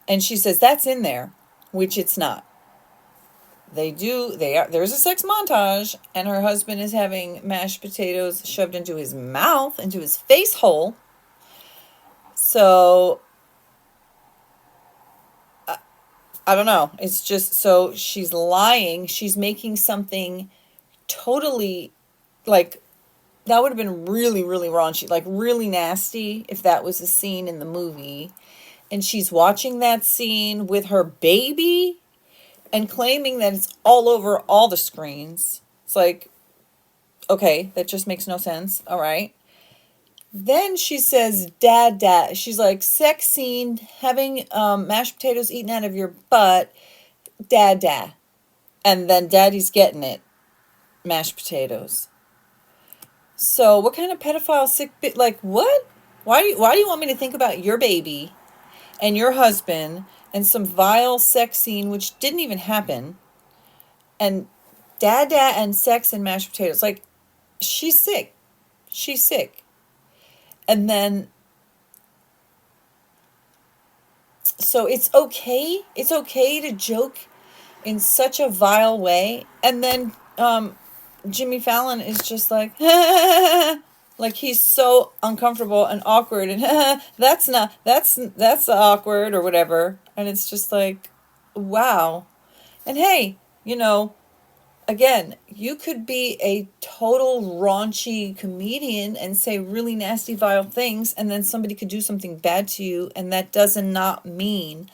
Speaker 1: And she says that's in there, which it's not. There's a sex montage, and her husband is having mashed potatoes shoved into his mouth, into his face hole. So I don't know. It's just, so she's lying. She's making something totally, like, that would have been really, really raunchy, like really nasty if that was a scene in the movie. And she's watching that scene with her baby and claiming that it's all over all the screens. It's like, okay, that just makes no sense. All right. Then she says, dad. She's like, sex scene, having mashed potatoes eaten out of your butt, dad. And then daddy's getting it, mashed potatoes. So what kind of pedophile sick bit, like what? Why do you want me to think about your baby and your husband and some vile sex scene which didn't even happen, and dad and sex and mashed potatoes? Like, she's sick. And then, so it's okay to joke in such a vile way. And then Jimmy Fallon is just like, like he's so uncomfortable and awkward, and that's awkward or whatever. And it's just like, wow. And hey, again, you could be a total raunchy comedian and say really nasty, vile things, and then somebody could do something bad to you, and that does not mean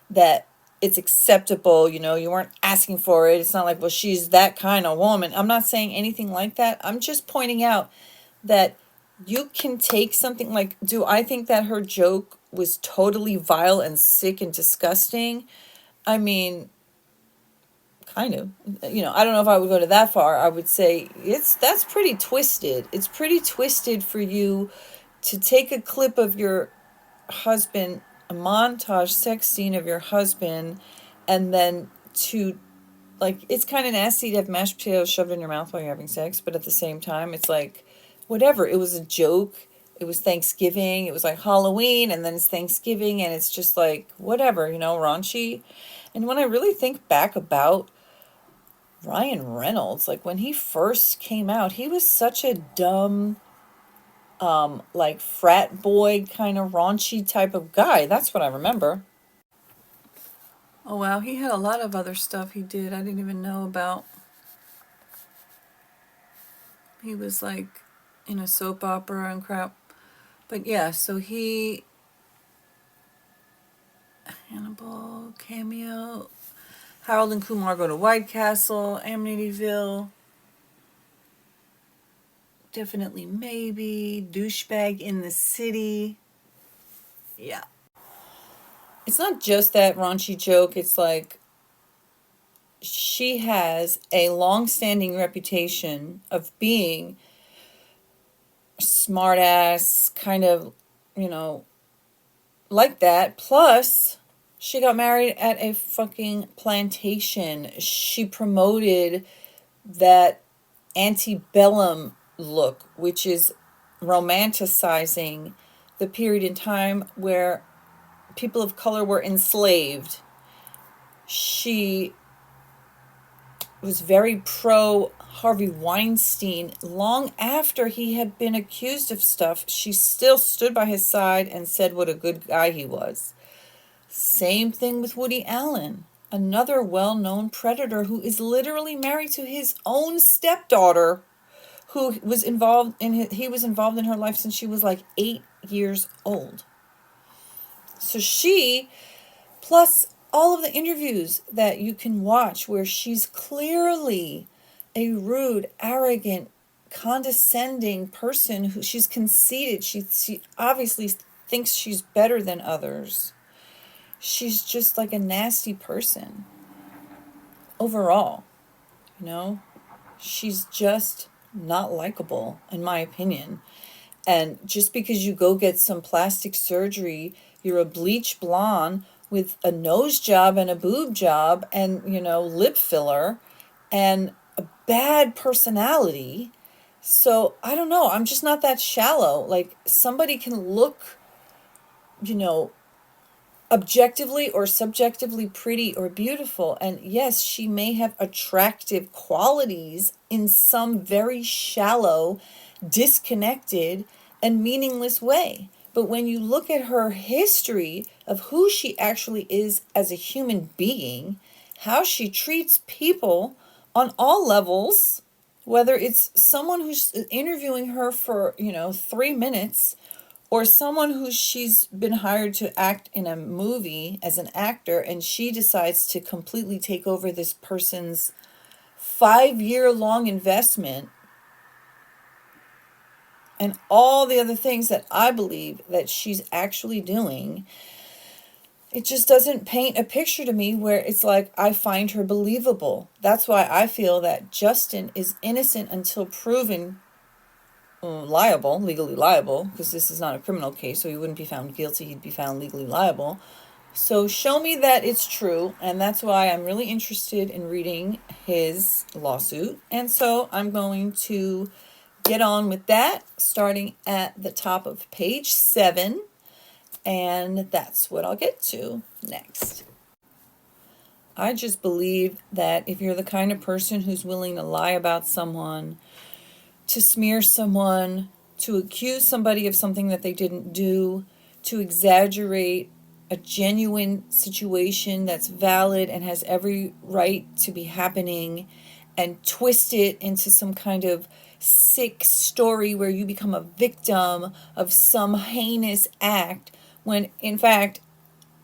Speaker 1: that it's acceptable. You weren't asking for it. It's not like, well, she's that kind of woman. I'm not saying anything like that. I'm just pointing out that you can take something like, do I think that her joke was totally vile and sick and disgusting? I mean, kind of. I don't know if I would go to that far. I would say that's pretty twisted. It's pretty twisted for you to take a clip of your husband, a montage sex scene of your husband, and then to, like, it's kind of nasty to have mashed potatoes shoved in your mouth while you're having sex, but at the same time, it's like, whatever. It was a joke. it was Thanksgiving, it was like Halloween, and then it's Thanksgiving, and it's just like, whatever, raunchy. And when I really think back about Ryan Reynolds, like when he first came out, he was such a dumb, like frat boy kind of raunchy type of guy. That's what I remember. Oh wow, he had a lot of other stuff he did I didn't even know about. He was like in a soap opera and crap. But yeah, so Hannibal, cameo, Harold and Kumar go to White Castle, Amityville, Definitely Maybe, Douchebag in the City. Yeah. It's not just that raunchy joke, it's like she has a long-standing reputation of being smart ass, kind of, you know, like that. Plus, she got married at a fucking plantation. She promoted that antebellum look, which is romanticizing the period in time where people of color were enslaved. She was very pro Harvey Weinstein. Long after he had been accused of stuff, she still stood by his side and said what a good guy he was. Same thing with Woody Allen, another well-known predator who is literally married to his own stepdaughter, who was involved in he was involved in her life since she was like 8 years old. So she, plus all of the interviews that you can watch where she's clearly a rude, arrogant, condescending person who she's conceited. She obviously thinks she's better than others. She's just like a nasty person overall, She's just not likable, in my opinion. And just because you go get some plastic surgery, you're a bleach blonde with a nose job and a boob job and, lip filler and a bad personality. So I don't know. I'm just not that shallow. Like somebody can look, objectively or subjectively pretty or beautiful. And yes, she may have attractive qualities in some very shallow, disconnected, and meaningless way. But when you look at her history of who she actually is as a human being, how she treats people on all levels, whether it's someone who's interviewing her for, 3 minutes, or someone who she's been hired to act in a movie as an actor, and she decides to completely take over this person's 5-year-long investment, and all the other things that I believe that she's actually doing, it just doesn't paint a picture to me where it's like I find her believable. That's why I feel that Justin is innocent until proven liable, legally liable, because this is not a criminal case, so he wouldn't be found guilty, he'd be found legally liable. So show me that it's true, and that's why I'm really interested in reading his lawsuit. And so I'm going to get on with that, starting at the top of page 7, and that's what I'll get to next. I just believe that if you're the kind of person who's willing to lie about someone, to smear someone, to accuse somebody of something that they didn't do, to exaggerate a genuine situation that's valid and has every right to be happening, and twist it into some kind of sick story where you become a victim of some heinous act, when in fact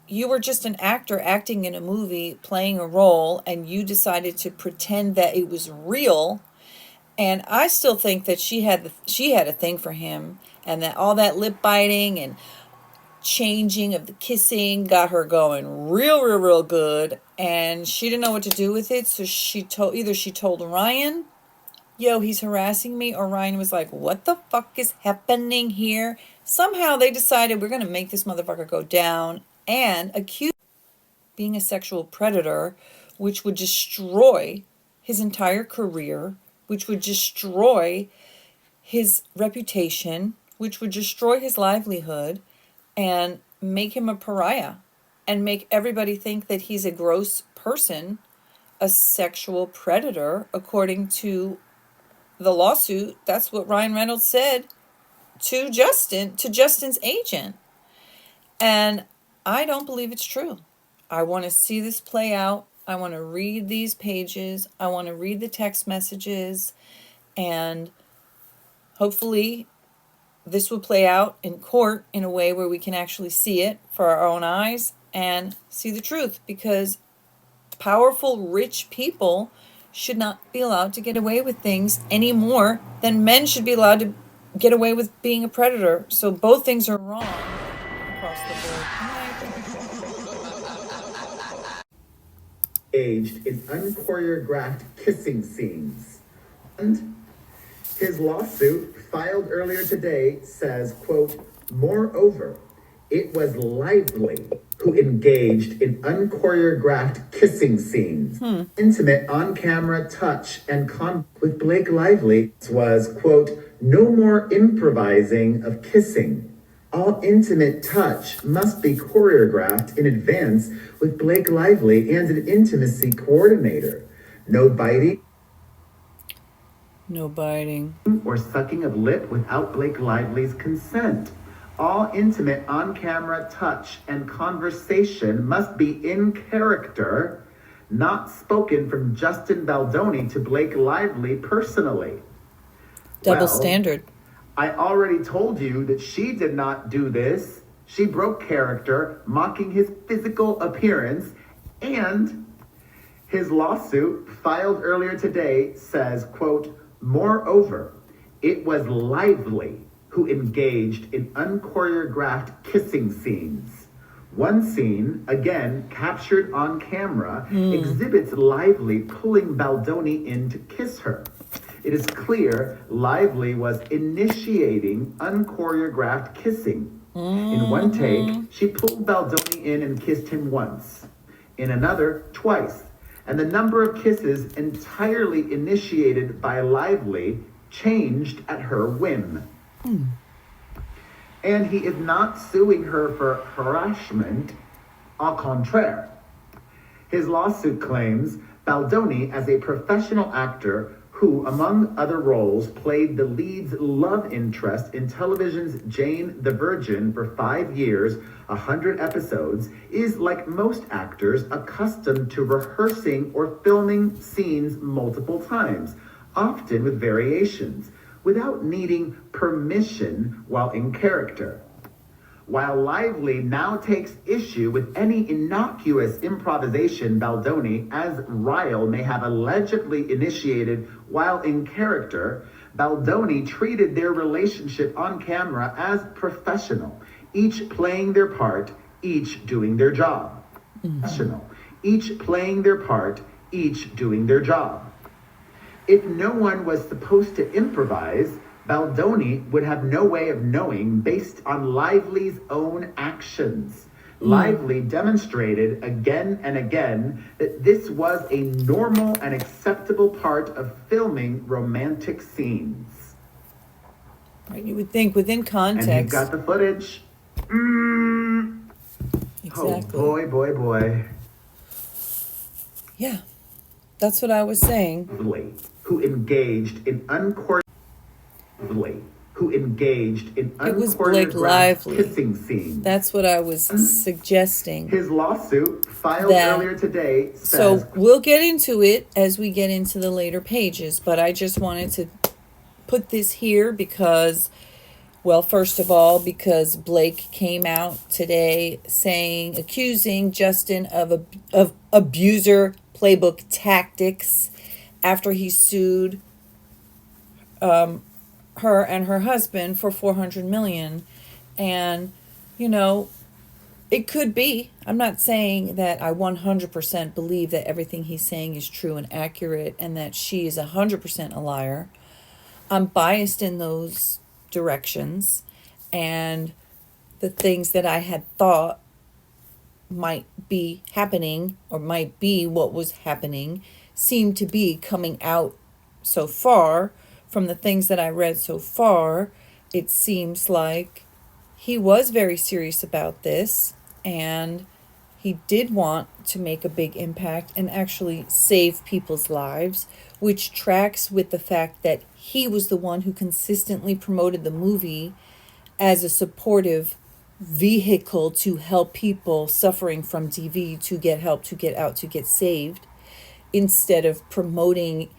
Speaker 1: you were just an actor acting in a movie, playing a role, and you decided to pretend that it was real. And I still think that she had a thing for him, and that all that lip biting and changing of the kissing got her going real good, and she didn't know what to do with it. So she told Ryan, "Yo, he's harassing me," or Ryan was like, "What the fuck is happening here?" Somehow they decided we're gonna make this motherfucker go down and accuse him of being a sexual predator, which would destroy his entire career, which would destroy his reputation, which would destroy his livelihood and make him a pariah and make everybody think that he's a gross person, a sexual predator, according to the lawsuit. That's what Ryan Reynolds said to Justin's agent. And I don't believe it's true. I want to see this play out. I want to read these pages. I want to read the text messages. And hopefully this will play out in court in a way where we can actually see it for our own eyes and see the truth, because powerful, rich people should not be allowed to get away with things any more than men should be allowed to get away with being a predator. So both things are wrong across the board.
Speaker 4: Engaged in unchoreographed kissing scenes. And his lawsuit, filed earlier today, says, quote, moreover, it was Lively who engaged in unchoreographed kissing scenes. Intimate on-camera touch and with Blake Lively was, quote, no more improvising of kissing. All intimate touch must be choreographed in advance with Blake Lively and an intimacy coordinator. No biting.
Speaker 1: No biting.
Speaker 4: Or sucking of lip without Blake Lively's consent. All intimate on-camera touch and conversation must be in character, not spoken from Justin Baldoni to Blake Lively personally.
Speaker 1: Double standard.
Speaker 4: I already told you that she did not do this. She broke character, mocking his physical appearance, and his lawsuit, filed earlier today, says, quote, moreover, it was Lively who engaged in unchoreographed kissing scenes. One scene, again captured on camera, exhibits Lively pulling Baldoni in to kiss her. It is clear Lively was initiating unchoreographed kissing. In one take, she pulled Baldoni in and kissed him once. In another, twice. And the number of kisses entirely initiated by Lively changed at her whim. And he is not suing her for harassment, au contraire. His lawsuit claims Baldoni, as a professional actor who, among other roles, played the lead's love interest in television's Jane the Virgin for 5 years, 100 episodes, is, like most actors, accustomed to rehearsing or filming scenes multiple times, often with variations, without needing permission while in character. While Lively now takes issue with any innocuous improvisation Baldoni, as Ryle, may have allegedly initiated while in character, Baldoni treated their relationship on camera as professional, each playing their part, each doing their job. Professional, each playing their part, each doing their job. If no one was supposed to improvise, Baldoni would have no way of knowing based on Lively's own actions. Lively demonstrated again and again that this was a normal and acceptable part of filming romantic scenes.
Speaker 1: Right, you would think within context.
Speaker 4: And you've got the footage.
Speaker 1: Exactly.
Speaker 4: Oh, boy.
Speaker 1: Yeah, that's what I was saying.
Speaker 4: Who engaged in unchoreographed kissing scenes.
Speaker 1: That's what I was suggesting.
Speaker 4: His lawsuit, filed earlier today, says...
Speaker 1: So we'll get into it as we get into the later pages, but I just wanted to put this here because, well, first of all, because Blake came out today accusing Justin of abuser playbook tactics after he sued her and her husband for $400 million. And, you know, it could be. I'm not saying that I 100% believe that everything he's saying is true and accurate and that she is 100% a liar. I'm biased in those directions, and the things that I had thought might be happening or might be what was happening seem to be coming out so far from the things that I read so far. it seems like he was very serious about this, and he did want to make a big impact and actually save people's lives, which tracks with the fact that he was the one who consistently promoted the movie as a supportive vehicle to help people suffering from DV to get help, to get out, to get saved, instead of promoting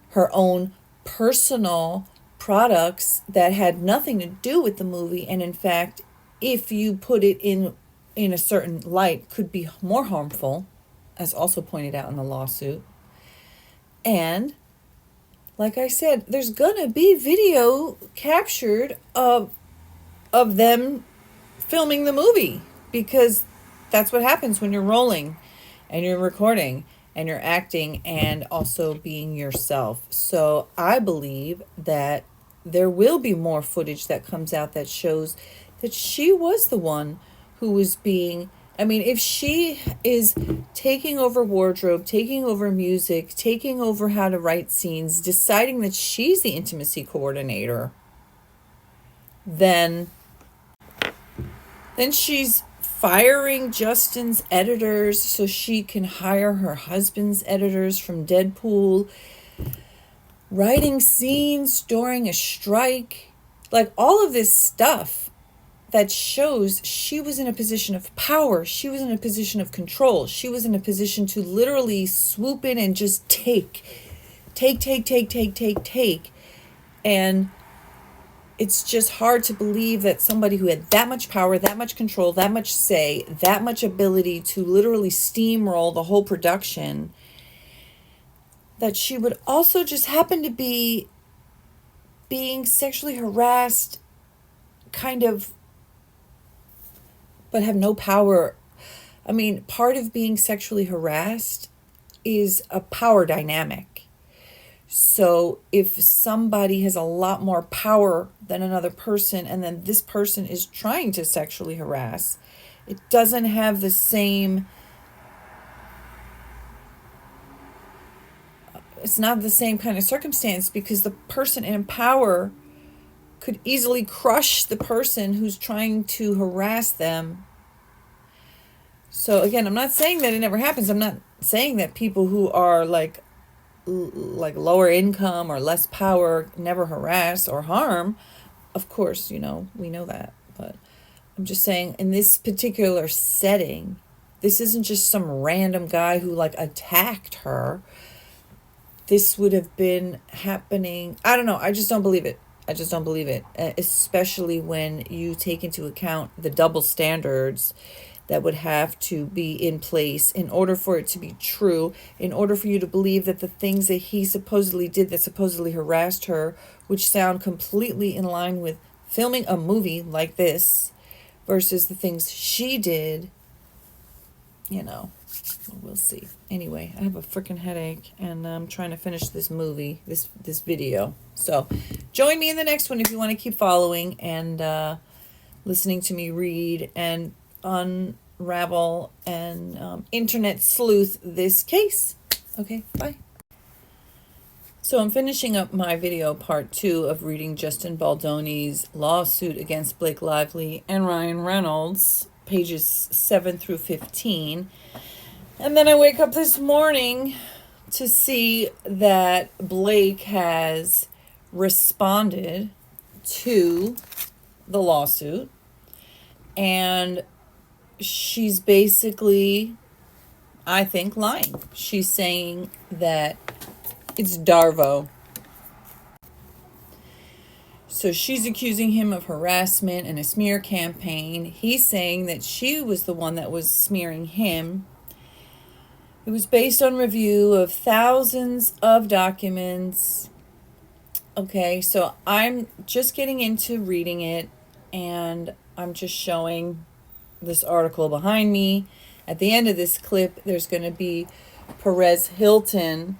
Speaker 1: her own personal products that had nothing to do with the movie, and in fact, if you put it in a certain light, could be more harmful, as also pointed out in the lawsuit. And like I said, there's gonna be video captured of them filming the movie, because that's what happens when you're rolling and you're recording and you're acting and also being yourself. So I believe that there will be more footage that comes out that shows that she was the one who was being, I mean, if she is taking over wardrobe, taking over music, taking over how to write scenes, deciding that she's the intimacy coordinator, then she's firing Justin's editors so she can hire her husband's editors from Deadpool, writing scenes during a strike, like all of this stuff that shows she was in a position of power. She was in a position of control. She was in a position to literally swoop in and just take. And it's just hard to believe that somebody who had that much power, that much control, that much say, that much ability to literally steamroll the whole production, that she would also just happen to be being sexually harassed, kind of, but have no power. I mean, part of being sexually harassed is a power dynamic. So if somebody has a lot more power than another person, and then this person is trying to sexually harass, it doesn't have the same, it's not the same kind of circumstance, because the person in power could easily crush the person who's trying to harass them. So again, I'm not saying that it never happens. I'm not saying that people who are like lower income or less power never harass or harm. Of course, we know that. But I'm just saying, in this particular setting, this isn't just some random guy who like attacked her. This would have been happening. I don't know. I just don't believe it. Especially when you take into account the double standards that would have to be in place in order for it to be true, in order for you to believe that the things that he supposedly did that supposedly harassed her, which sound completely in line with filming a movie like this, versus the things she did, we'll see. Anyway, I have a freaking headache, and I'm trying to finish this movie, this video. So join me in the next one if you want to keep following and listening to me read and unravel and internet sleuth this case. Okay, bye. So I'm finishing up my video part 2 of reading Justin Baldoni's lawsuit against Blake Lively and Ryan Reynolds, pages 7 through 15. And then I wake up this morning to see that Blake has responded to the lawsuit, and she's basically, I think, lying. She's saying that it's Darvo. So she's accusing him of harassment and a smear campaign. He's saying that she was the one that was smearing him. It was based on review of thousands of documents. Okay, so I'm just getting into reading it, and I'm just showing this article behind me. At the end of this clip, there's going to be Perez Hilton.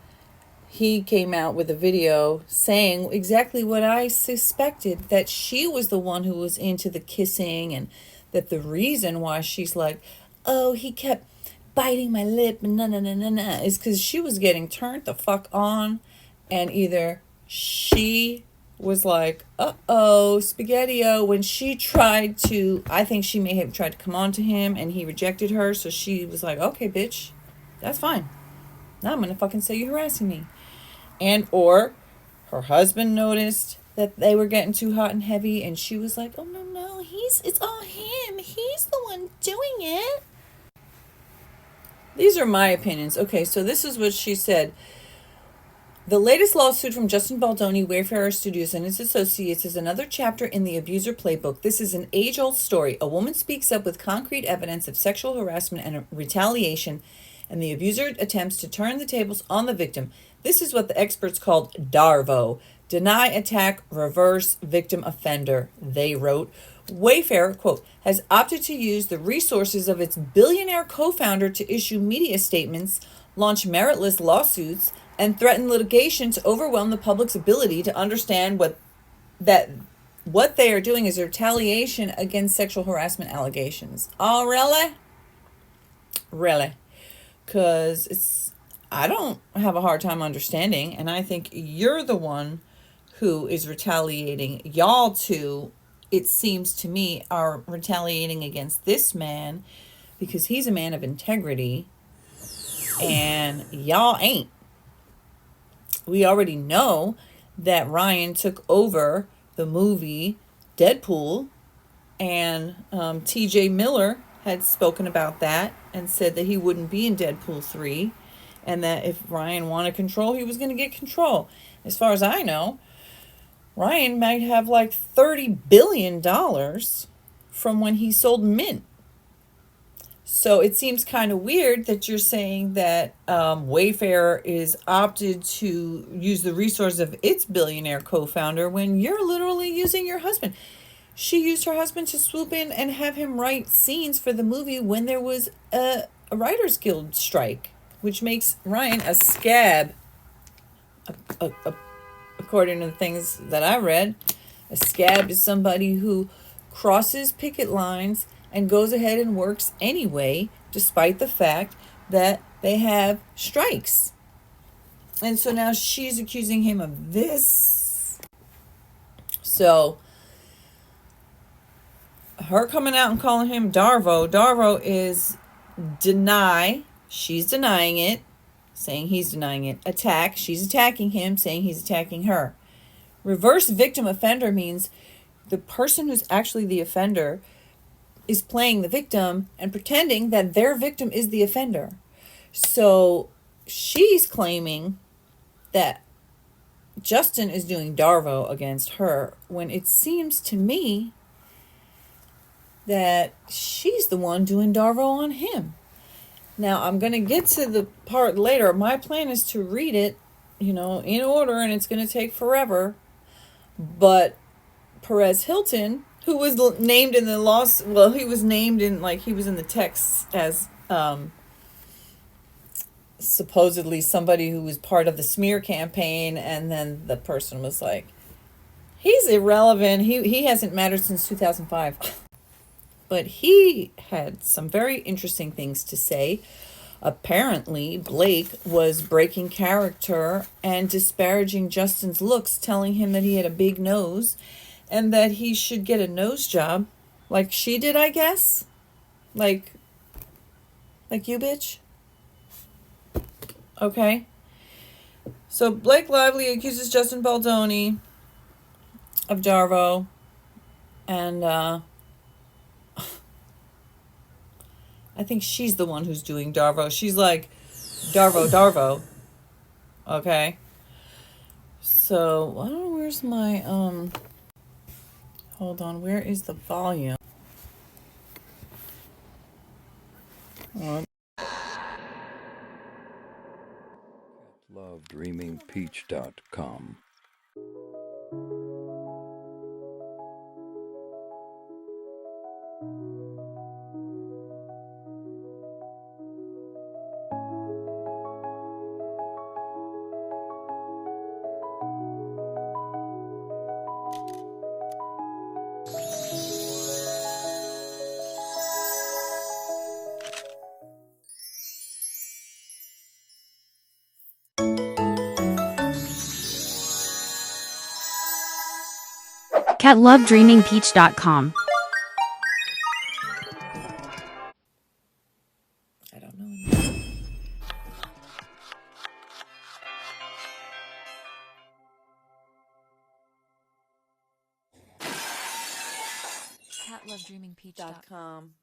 Speaker 1: He came out with a video saying exactly what I suspected, that she was the one who was into the kissing, and that the reason why she's like, oh, he kept biting my lip and is because she was getting turned the fuck on, and either she was like, uh-oh, spaghetti-o, when she tried to, I think she may have tried to come on to him and he rejected her. So she was like, okay, bitch, that's fine. Now I'm going to fucking say you're harassing me. And or her husband noticed that they were getting too hot and heavy and she was like, oh, no, it's all him. He's the one doing it. These are my opinions. Okay, so this is what she said. The latest lawsuit from Justin Baldoni, Wayfarer Studios, and its associates is another chapter in the abuser playbook. This is an age-old story. A woman speaks up with concrete evidence of sexual harassment and retaliation, and the abuser attempts to turn the tables on the victim. This is what the experts called DARVO, deny, attack, reverse, victim, offender. They wrote, Wayfair, quote, has opted to use the resources of its billionaire co-founder to issue media statements, launch meritless lawsuits, and threaten litigation to overwhelm the public's ability to understand what they are doing is retaliation against sexual harassment allegations. Oh, really? Really? Because I don't have a hard time understanding, and I think you're the one who is retaliating. Y'all two, it seems to me, are retaliating against this man because he's a man of integrity, and y'all ain't. We already know that Ryan took over the movie Deadpool, and TJ Miller had spoken about that and said that he wouldn't be in Deadpool 3, and that if Ryan wanted control, he was going to get control. As far as I know, Ryan might have like $30 billion from when he sold Mint. So it seems kind of weird that you're saying that Wayfair is opted to use the resource of its billionaire co-founder when you're literally using your husband. She used her husband to swoop in and have him write scenes for the movie when there was a Writers Guild strike, which makes Ryan a scab, according to the things that I read. A scab is somebody who crosses picket lines and goes ahead and works anyway, despite the fact that they have strikes. And so now she's accusing him of this. So her coming out and calling him Darvo is deny. She's denying it, saying he's denying it. Attack. She's attacking him, saying he's attacking her. Reverse victim offender means the person who's actually the offender is playing the victim and pretending that their victim is the offender. So she's claiming that Justin is doing Darvo against her, when it seems to me that she's the one doing Darvo on him. Now, I'm going to get to the part later. My plan is to read it, in order, and it's going to take forever. But Perez Hilton, who was named in the he was named in, he was in the text as supposedly somebody who was part of the smear campaign, and then the person was like, he's irrelevant, he hasn't mattered since 2005. But he had some very interesting things to say. Apparently, Blake was breaking character and disparaging Justin's looks, telling him that he had a big nose and that he should get a nose job like she did, I guess. Like you, bitch. Okay. So Blake Lively accuses Justin Baldoni of Darvo, and I think she's the one who's doing Darvo. She's like, Darvo. Okay. So, I don't know, where's my, hold on, where is the volume?
Speaker 5: LoveDreamingPeach.com.
Speaker 6: catlovedreamingpeach.com.
Speaker 1: I don't know.
Speaker 7: catlovedreamingpeach.com.